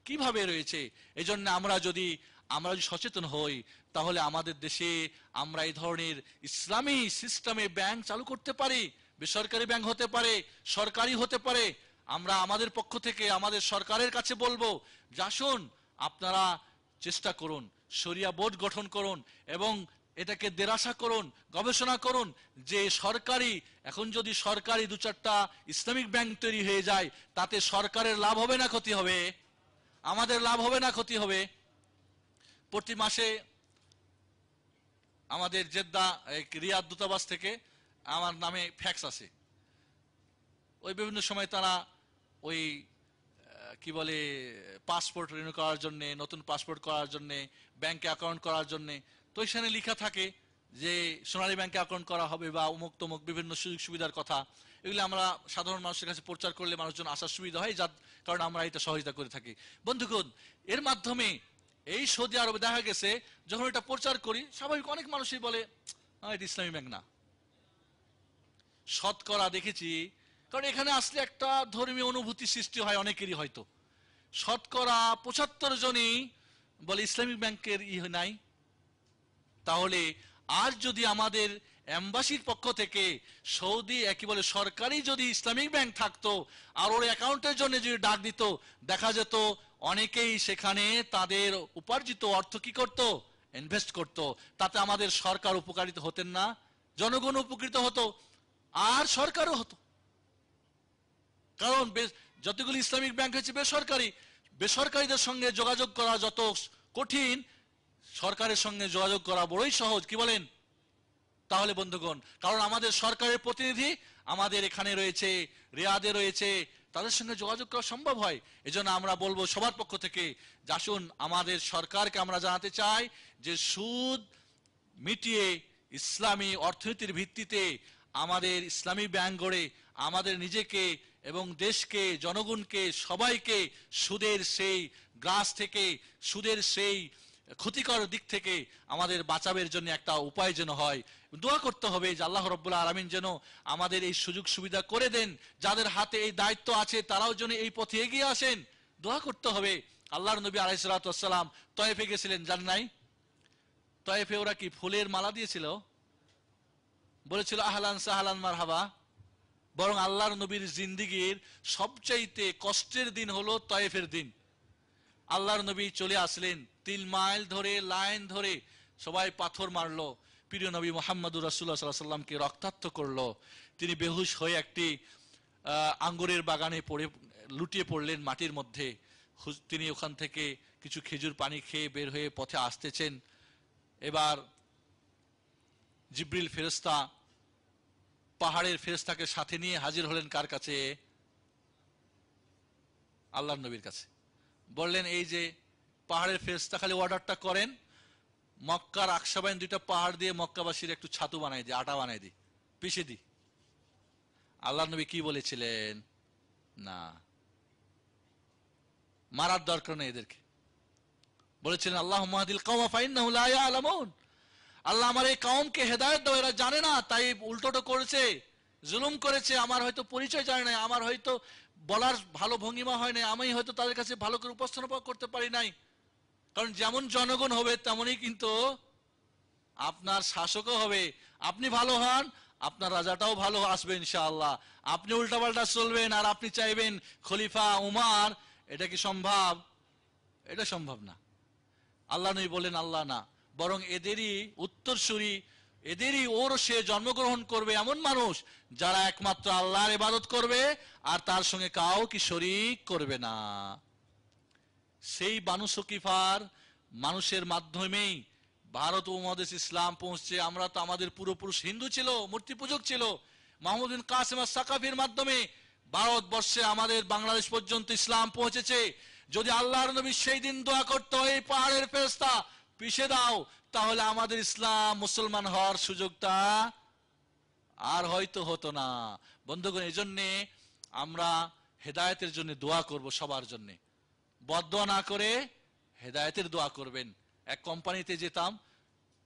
কিভাবে রয়েছে। এই জন্য আমরা যদি সচেতন হই, তাহলে আমাদের দেশে আমরা এই ধরনের ইসলামী সিস্টেমে ব্যাংক চালু করতে পারি। বেসরকারি ব্যাংক হতে পারে, সরকারি হতে পারে। আমরা আমাদের পক্ষ থেকে আমাদের সরকারের কাছে বলবো যে আসুন, আপনারা চেষ্টা করুন, শরিয়া বোর্ড গঠন করুন এবং এটাকে দেরাসা করুন, গবেষণা করুন যে সরকারি, এখন যদি সরকারি 2-4টা ইসলামিক ব্যাংক তৈরি হয়ে যায়, তাতে সরকারের লাভ হবে না ক্ষতি হবে? আমাদের লাভ হবে না ক্ষতি হবে? প্রতি মাসে আমাদের জেদ্দা রিয়াদ দূতাবাস থেকে আমার নামে ফ্যাক্স আসে। ওই বিভিন্ন সময় তারা ওই কি বলে পাসপোর্ট রিনিউ করার জন্য, নতুন পাসপোর্ট করার জন্য, ব্যাংকে অ্যাকাউন্ট করার জন্য, তো এখানে লেখা থাকে যে সোনালী ব্যাংকে অ্যাকাউন্ট করা হবে বা অমুক তমুক বিভিন্ন সুযোগ সুবিধার কথা। এগুলো আমরা সাধারণ মানুষের কাছে প্রচার করলে মানুষজন আসার সুবিধা হয়, যার কারণে আমরা এটা সহযোগিতা করে থাকি। বন্ধুগণ, এর মাধ্যমে এই সৌদি আরবে দেখা গেছে যখন এটা প্রচার করি, স্বাভাবিক অনেক মানুষই বলে এটা ইসলামী ব্যাংক না। শতকরা দেখেছি, কারণ এখানে আসলে একটা ধর্মীয় অনুভূতি সৃষ্টি হয় অনেকেরই, হয়তো শতকরা 75 জনই বলে ইসলামিক ব্যাংকের নাই। তাহলে আজ যদি আমাদের এম্বাসির পক্ষ থেকে সৌদি কি বলে সরকারি যদি ইসলামিক ব্যাংক থাকতো আর ওর অ্যাকাউন্টের জন্য যদি ডাক দিত, দেখা যেত অনেকেই সেখানে তাদের উপার্জিত অর্থ কি করত? ইনভেস্ট করত। তাতে আমাদের সরকার উপকারিত হতেন না, জনগণ উপকৃত হতো, আর সরকারও হতো। কারণ যতগুলি ইসলামিক ব্যাংক হচ্ছে বেসরকারি, বেসরকারিদের সঙ্গে যোগাযোগ করা যত কঠিন, সরকারের সঙ্গে যোগাযোগ করা বড়ই সহজ, কি বলেন? তাহলে বন্ধুগণ, কারণ আমাদের সরকারের প্রতিনিধি আমাদের এখানে রয়েছে, রিয়াদে রয়েছে, তাদের সঙ্গে যোগাযোগ করা সম্ভব হয়। এজন্য আমরা বলবো সবার পক্ষ থেকে যে আসুন আমাদের সরকারকে আমরা জানাতে চাই যে সুদ মিটিয়ে ইসলামী অর্থনীতির ভিত্তিতে আমাদের ইসলামী ব্যাংক গড়ে আমাদের নিজেকে এবং দেশকে, জনগণকে, সবাইকে সুদের সেই গ্রাস থেকে, সুদের সেই ক্ষতিকর দিক থেকে আমাদের বাঁচাবের জন্য একটা উপায় যেন হয়। দোয়া করতে হবে যে আল্লাহ রাব্বুল আলামিন যেন আমাদের এই সুযোগ সুবিধা করে দেন, যাদের হাতে এই দায়িত্ব আছে তারাও যেন এই পথে এগিয়ে আসেন। দোয়া করতে হবে। আল্লাহর নবী আলাইহিস সালাতু ওয়াস সালাম তয়েফে গেছিলেন, জান নাই? তয়েফে ওরা কি ফুলের মালা দিয়েছিল, বলেছিল আহলান সাহলান মারহাবা। বরং আল্লাহর নবীর জিন্দেগীর সবচাইতে কষ্টের দিন হলো তয়েফের দিন। আল্লাহর নবী চলে আসলেন, 3 মাইল ধরে লাইন ধরে সবাই পাথর মারলো, প্রিয় নবী মুহাম্মদুর রাসূলুল্লাহ সাল্লাল্লাহু আলাইহি ওয়াসাল্লামকে রক্তাক্ত করলো। তিনি বেহুশ হয়ে একটি আঙ্গুরের বাগানে পড়ে লুটিয়ে পড়লেন মাটির মধ্যে। তিনি ওখান থেকে কিছু খেজুর পানি খেয়ে বের হয়ে পথে আসতেছেন। এবার জিবরিল ফেরেশতা, পাহাড়ের ফেরেশতাকে সাথে নিয়ে হাজির হলেন কার কাছে? আল্লাহর নবীর কাছে। বললেন এই যে পাহাড়ের ফেরেশতা খালি অর্ডারটা করেন, মক্কার আকসাবাইন 2টা পাহাড় দিয়ে মক্কাবাসীর একটু ছাতু বানাই দিই, আটা বানাই দিই, পিষে দিই। আল্লাহর নবী কি বলেছিলেন? না, মারার দরকার নেই এদেরকে। বলেছিলেন আল্লাহুম্মা হাদিল কওমা ফাইন্নাহু লা ইয়ালামুন, আল্লাহ আমার এই কওমকে হেদায়েত দাও, এরা জানে না তাই উল্টোটা করেছে, জুলুম করেছে, আমার হয়তো পরিচয় জানে না, আমার হয়তো বলার ভালো ভঙ্গিমা হয় না, আমি হয়তো তাদের কাছে ভালো করে উপস্থাপন করতে পারি নাই। কারণ যেমন জনগণ হবে তেমনই কিন্তু আপনার শাসকও হবে। আপনি ভালো হন, আপনার রাজাটাও ভালো আসবে ইনশাআল্লাহ। আপনি উল্টাপাল্টা চলবেন আর আপনি চাইবেন খলিফা উমার, এটা কি সম্ভব? এটা সম্ভব না। আল্লাহ নবী বলেন আল্লাহ না, বরং এদেরই উত্তরসূরি, এদেরই ওরসে জন্মগ্রহণ করবে এমন মানুষ যারা একমাত্র আল্লাহর ইবাদত করবে আর তার সঙ্গে কাউকে শরীক করবে না। সেই বানু সকিফার মানুষের মাধ্যমেই ভারত উপমহাদেশ ইসলাম পৌঁছছে। আমরা তো আমাদের পূর্বপুরুষ হিন্দু ছিল, মূর্তি পূজক ছিল। মাহমুদ বিন কাসেম আস-সাকাফির মাধ্যমে ভারতবর্ষে আমাদের বাংলাদেশ পর্যন্ত ইসলাম পৌঁছেছে। যদি আল্লাহর নবী সেই দিন দোয়া করতো এই পাহাড়ের ফেরেশতা পিষে দাও, তাহলে আমাদের ইসলাম মুসলমান হওয়ার সুযোগটা আর হয়তো হতো না। বন্ধুগণ, এই জন্যে আমরা হেদায়েতের জন্য দোয়া করব, সবার জন্য বদদোয়া না করে হেদায়েতের দোয়া করবেন। এক কোম্পানিতে যেতাম,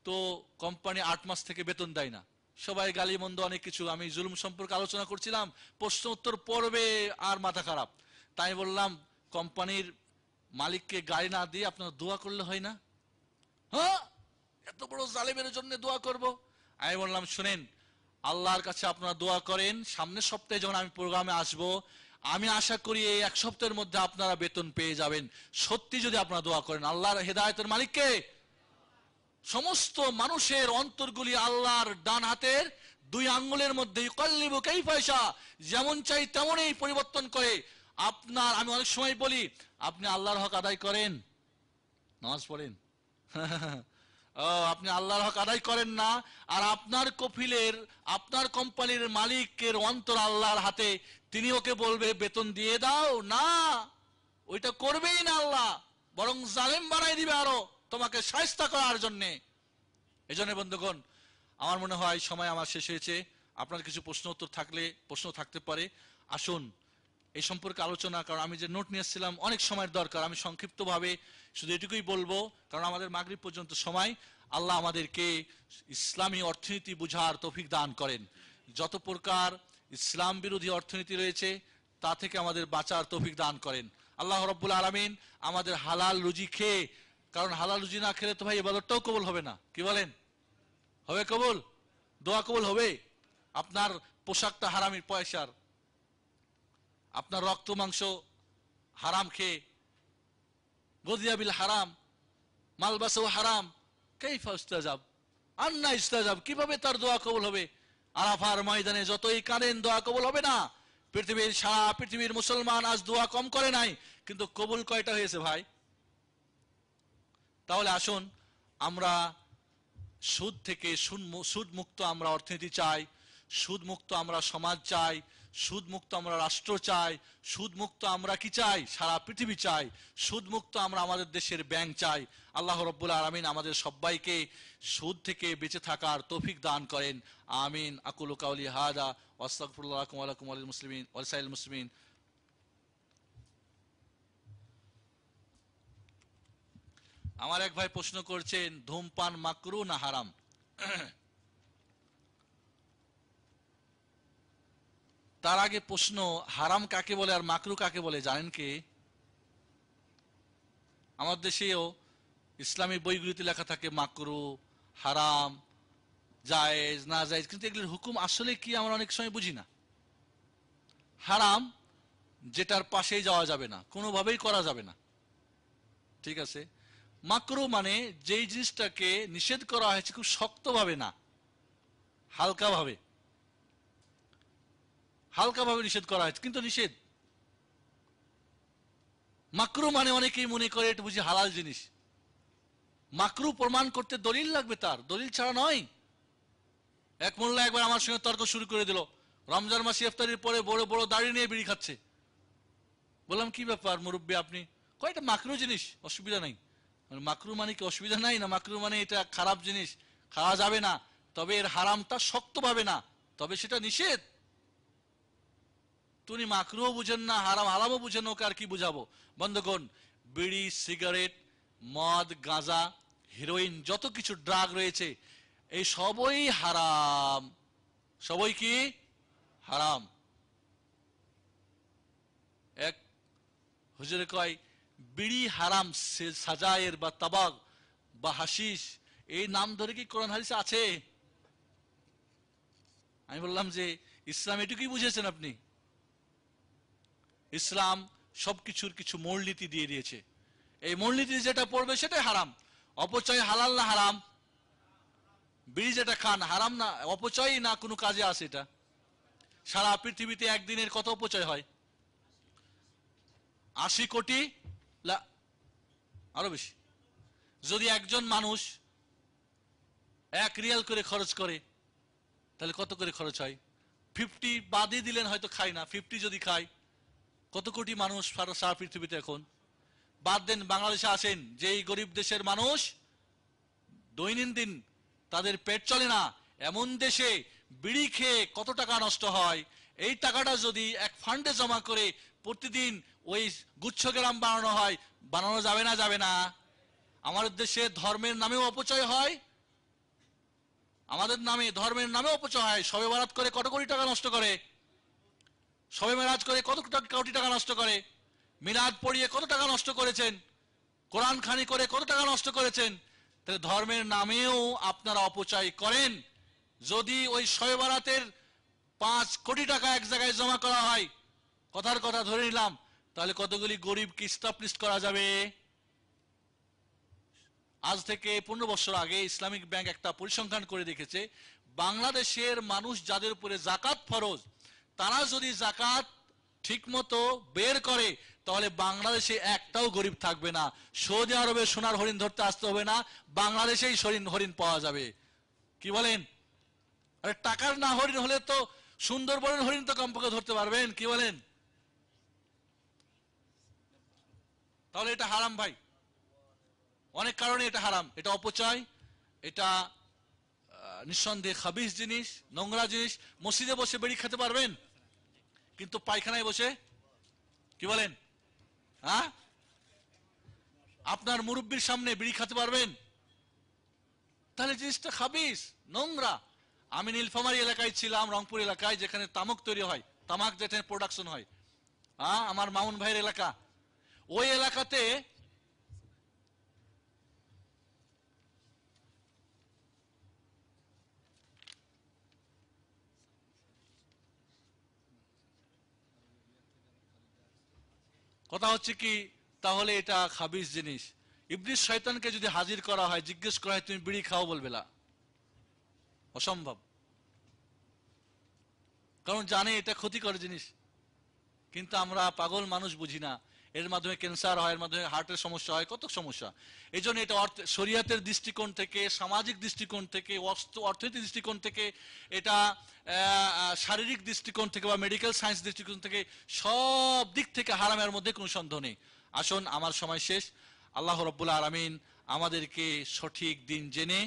তো কোম্পানি 8 মাস থেকে বেতন দেয় না, সবাই গালি মন্দ অনেক কিছু। আমি জুলুম সম্পর্কে আলোচনা করছিলাম, প্রশ্ন উত্তর পড়বে আর মাথা খারাপ। তাই বললাম কোম্পানির মালিককে গালি না দিয়ে আপনার দোয়া করলে হয় না? হ্যাঁ, এত বড় জালেমের জন্য দোয়া করব? আমি বললাম শুনেন, আল্লাহর কাছে আপনারা দোয়া করেন, সামনের সপ্তাহে যখন আমি প্রোগ্রামে আসব, আমি আশা করি এই 1 সপ্তাহের মধ্যে আপনারা বেতন পেয়ে যাবেন। সত্যি যদি আপনারা দোয়া করেন। আল্লাহর হেদায়েতের মালিককে, সমস্ত মানুষের অন্তরগুলি আল্লাহর ডান হাতের 2 আঙ্গুলের মধ্যে, ইউকাল্লিবু কাইফা ইয়াশা, যেমন চাই তেমনই পরিবর্তন করে। আপনার, আমি অনেক সময় বলি, আপনি আল্লাহর হক আদায় করেন, নামাজ পড়েন, আপনি আল্লাহর হক আদায় করেন না, আর আপনার কফিলের, আপনার কোম্পানির মালিকের অন্তর আল্লাহর হাতে, তিনি ওকে বলবে বেতন দিয়ে দাও, না, ওইটা করবেই না আল্লাহ, বরং জালেম বানাই দিবে আরো তোমাকে শায়েস্তা করার জন্য। এই জন্য বন্ধুগণ, আমার মনে হয় সময় আমার শেষ হয়েছে। আপনার কিছু প্রশ্ন উত্তর থাকলে প্রশ্ন থাকতে পারে, আসুন এই সম্পর্কে আলোচনা। কারণ আমি যে নোট নিয়ে এসেছিলাম, অনেক সময়ের দরকার, আমি সংক্ষিপ্তভাবে শুধু এটুকুই বলবো, কারণ আমাদের মাগরিব পর্যন্ত সময়। আল্লাহ আমাদেরকে ইসলামী অর্থনীতি বুঝার তৌফিক দান করেন। যত প্রকার ইসলাম বিরোধী অর্থনীতি রয়েছে তা থেকে আমাদের বাঁচার তৌফিক দান করেন। আল্লাহ রাব্বুল আলামিন আমাদের হালাল রুজি খেয়ে, কারণ হালাল রুজি না খেলে তো ভাই ইবাদতটাও কবুল হবে না, কি বলেন? হবে কবুল? দোয়া কবুল হবে? আপনার পোশাকটা হারামের পয়সার, আপনার রক্ত মাংস হারাম খেয়ে, গদিয়া বিল হারাম মালবাসও হারাম, কাইফা ইস্তাজাব, আন্না ইস্তাজাব, কিভাবে তার দোয়া কবুল হবে? আরাফার ময়দানে যতই কাঁদেন দোয়া কবুল হবে না। সারা পৃথিবীর মুসলমান আজ দোয়া কম করে নাই, কিন্তু কবুল কয়টা হয়েছে ভাই? তাহলে আসুন আমরা সুদ থেকে সুদ মুক্ত আমরা অর্থনীতি চাই, সুদ মুক্ত আমরা সমাজ চাই, সুদ মুক্ত আমরা রাষ্ট্র চাই, সুদ মুক্ত আমরা কি চাই? সারা পৃথিবী চাই। সুদ মুক্ত আমরা আমাদের দেশের ব্যাংক চাই। আল্লাহ রাব্বুল আলামিন আমাদের সবাইকে সুদ থেকে বেঁচে থাকার তৌফিক দান করেন। আমিন। আকুলু কাউলি হাদা ওয়া আস্তাগফিরুল্লাহ লাকুম ওয়া লাকুম ওয়া লিল মুসলিমিন ওয়া লিসাইরিল মুসলিমিন। আমার এক ভাই প্রশ্ন করছেন, ধূমপান মাকরু না হারাম? তার আগে প্রশ্ন, হারাম কাকে বলে আর মাকরু কাকে বলে জানেন কি? আমার দেশেও ইসলামী বইগুলিতে লেখা থাকে মাকরু, হারাম, জায়েজ, না জায়েজ, কিন্তু এগুলোর হুকুম আসলে কি আমরা অনেক সময় বুঝি না। হারাম যেটার পাশেই যাওয়া যাবে না, কোনোভাবেই করা যাবে না, ঠিক আছে। মাকরু মানে যেই জিনিসটাকে নিষেধ করা হয়েছে খুব শক্তভাবে না, হালকাভাবে, হালকাভাবে নিষেধ করা হয়েছে কিন্তু নিষেধ। মাকরু মানে অনেকেই মনে করে এটা বুঝি হালাল জিনিস। মাকরু প্রমাণ করতে দলিল লাগবে, তার দলিল ছাড়া নয়। এক মোল্লা একবার আমার সঙ্গে তর্ক শুরু করে দিল, রমজান মাসে ইফতারির পরে বড় বড় দাড়ি নিয়ে বিড়ি খাচ্ছে। বললাম কি ব্যাপার মুরব্বী আপনি? কয়টা মাকরু জিনিস, অসুবিধা নাই। মাকরু মানে কি অসুবিধা নাই না? মাকরু মানে এটা খারাপ জিনিস, খাওয়া যাবে না, তবে এর হারামটা শক্তভাবে না, তবে সেটা নিষেধ। তুমি মাকরুও বুঝেন না, হারাম হারামও বুঝেন, ওকে আর কি বুঝাবো? বন্ধুগণ, বিড়ি, সিগারেট, মদ, গাঁজা, হিরোইন, যত কিছু ড্রাগ রয়েছে এই সবই হারাম। সবই কি হারাম। এক হুজুরে কয়, বিড়ি হারাম, সাজায়ের বা তাবাক বা হাশিশ, এই নাম ধরে কি কোরআন হাদিসে আছে? আমি বললাম যে ইসলাম এটুকুই বুঝেছেন আপনি? ইসলাম সবকিছুর কিছু মূলনীতি দিয়ে দিয়েছে, এই মূলনীতি যেটা পড়বে সেটাই হারাম। অপচয় হালাল না হারাম? বিড়ি যেটা খান হারাম না? অপচয় না কোনো কাজে আসে এটা? সারা পৃথিবীতে একদিনের কত অপচয় হয়? 80 কোটি, আরো বেশি। যদি একজন মানুষ 1 রিয়াল করে খরচ করে তাহলে কত করে খরচ হয়? 50 বাদই দিলেন, হয়তো খায় না, 50 যদি খায় কত কোটি মানুষ সারা পৃথিবীতে এখন? বাদ দেন বাংলাদেশে আসেন, যেই গরিব দেশের মানুষ দৈনন্দিন তাদের পেট চলে না, এমন দেশে বিড়ি খেয়ে কত টাকা নষ্ট হয়। এই টাকাটা যদি এক ফান্ডে জমা করে প্রতিদিন ওই গুচ্ছগ্রাম বানানো হয়, বানানো যাবে না? যাবে না? আমাদের দেশে ধর্মের নামেও অপচয় হয়, আমাদের নামে ধর্মের নামে অপচয় হয়। শবে বরাত করে কত কোটি টাকা নষ্ট করে, শবে মেরাজ করে কত কোটি টাকা নষ্ট করে, মিলাদ পড়িয়ে কত টাকা নষ্ট করেছেন, কোরআন খানি করে কত টাকা নষ্ট করেছেন। তাহলে ধর্মের নামেও আপনারা অপচয় করেন। যদি ওই শবে বরাতের 5 কোটি টাকা এক জায়গায় জমা করা হয়, কথার কথা ধরে নিলাম, তাহলে কতগুলি গরিবকে স্টাবলিশ করা যাবে? আজ থেকে 15 বছর আগে ইসলামিক ব্যাংক একটা পরিসংখ্যান করে দেখেছে, বাংলাদেশের মানুষ যাদের উপরে জাকাত ফরজ, তারা যদি জাকাত ঠিকমতো বের করে তাহলে বাংলাদেশে একটাও গরিব থাকবে না। সৌদি আরবে সোনার হরিণ ধরতে আসতে হবে না, বাংলাদেশেই হরিণ পাওয়া যাবে। কি বলেন? আরে টাকার না হরিণ হলে তো সুন্দরবনের হরিণ তো কমপক্ষে ধরতে পারবেন। কি বলেন? তাহলে এটা হারাম ভাই, অনেক কারণে এটা হারাম। এটা অপচয়, এটা নিঃসন্দেহে খাবিস জিনিস, নোংরা জিনিস। মসজিদে বসে বেড়ি খেতে পারবেন, কিন্তু পায়খানায় বসে, কি বলেন, হ্যাঁ, আপনার মুরব্বীর সামনে বিড়ি খেতে পারবেন? তাহলে জিনিসটা খাবিস, নোংরা। আমি নীলফামারী এলাকায় ছিলাম, রংপুর এলাকায়, যেখানে তামাক তৈরি হয়, তামাক যেখানে প্রোডাকশন হয়, হ্যাঁ, আমার মামুন ভাইয়ের এলাকা। ওই এলাকাতে কথা হচ্ছে কি, তাহলে এটা খাবিস জিনিস। ইবলিস শয়তানকে যদি হাজির করা হয়, জিজ্ঞেস করা হয় তুমি বিড়ি খাও, বলবে না, অসম্ভব, কারণ জানে এটা ক্ষতিকর জিনিস। কিন্তু আমরা পাগল মানুষ বুঝি না, এর মাধ্যমে ক্যান্সার হয়, এর মাধ্যমে হার্টের সমস্যা হয়, কত সমস্যা। এই জন্য এটা শরিয়াতের দৃষ্টিকোণ থেকে, সামাজিক দৃষ্টিকোণ থেকে, অর্থনৈতিক দৃষ্টিকোণ থেকে, এটা শারীরিক দৃষ্টিকোণ থেকে বা মেডিকেল সায়েন্স দৃষ্টিকোণ থেকে, সব দিক থেকে হারামের মধ্যে কোনো সন্দেহ নেই। আসুন, আমার সময় শেষ। আল্লাহ রাব্বুল আলামিন আমাদেরকে সঠিক দিন জেনে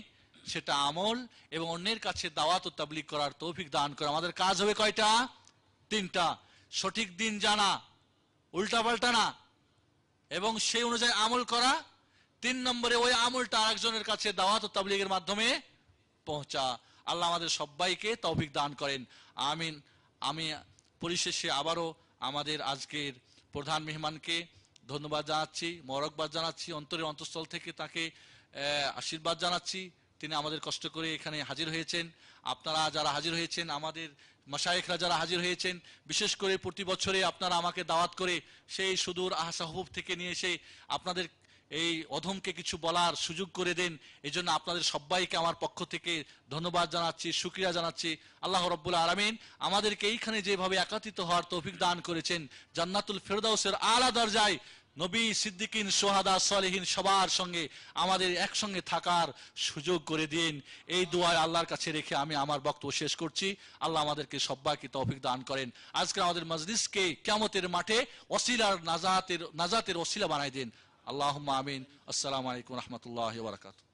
সেটা আমল এবং অন্যের কাছে দাওয়াত ও তাবলীগ করার তৌফিক দান করে। আমাদের কাজ হবে কয়টা? 3টা। সঠিক দিন জানা, উল্টাপাল্টা না, এবং সেই অনুযায়ী আমল করা। 3 নম্বরে ওই আমলটা আরেকজনের কাছে দাওয়াত ও তাবলীগের মাধ্যমে পৌঁছা। আল্লাহ আমাদের সবাইকে তৌফিক দান করেন, আমিন। আমি পরিশেষে আবারও আমাদের আজকের প্রধান মেহমানকে ধন্যবাদ জানাচ্ছি, মোবারকবাদ জানাচ্ছি, অন্তরের অন্তঃস্থল থেকে তাকে আশীর্বাদ জানাচ্ছি। তিনি আমাদের কষ্ট করে এখানে হাজির হয়েছেন। আপনারা যারা হাজির হয়েছেন, আমাদের মাশায়েখরা যারা হাজির হয়েছেন, বিশেষ করে প্রতি বছরে আপনারা আমাকে দাওয়াত করে সেই সুদূর আহসাহুব থেকে নিয়ে এসে আপনাদের এই অধমকে কিছু বলার সুযোগ করে দেন। এই জন্য আপনাদের সবাইকে আমার পক্ষ থেকে ধন্যবাদ জানাচ্ছি, শুকরিয়া জানাচ্ছি। আল্লাহ রাব্বুল আলামিন আমাদেরকে এইখানে যেভাবে একত্রিত হওয়ার তৌফিক দান করেছেন, জান্নাতুল ফেরদাউসের আলা দরজায় নবী, সিদ্দিকিন, সোহাদা, সালেহিন সবার সঙ্গে আমাদের একসঙ্গে থাকার সুযোগ করে দিন। এই দোয়ায় আল্লাহর কাছে রেখে আমি আমার বক্তব্য শেষ করছি। আল্লাহ আমাদেরকে সবাইকে তৌফিক দান করেন। আজকে আমাদের মজলিসকে কিয়ামতের মাঠে ওসিলার নাজাতের ওসিলা বানাই দিন। আল্লাহুম্মা আমিন। আসসালামু আলাইকুম ওয়া রাহমাতুল্লাহি ওয়া বারাকাতুহু।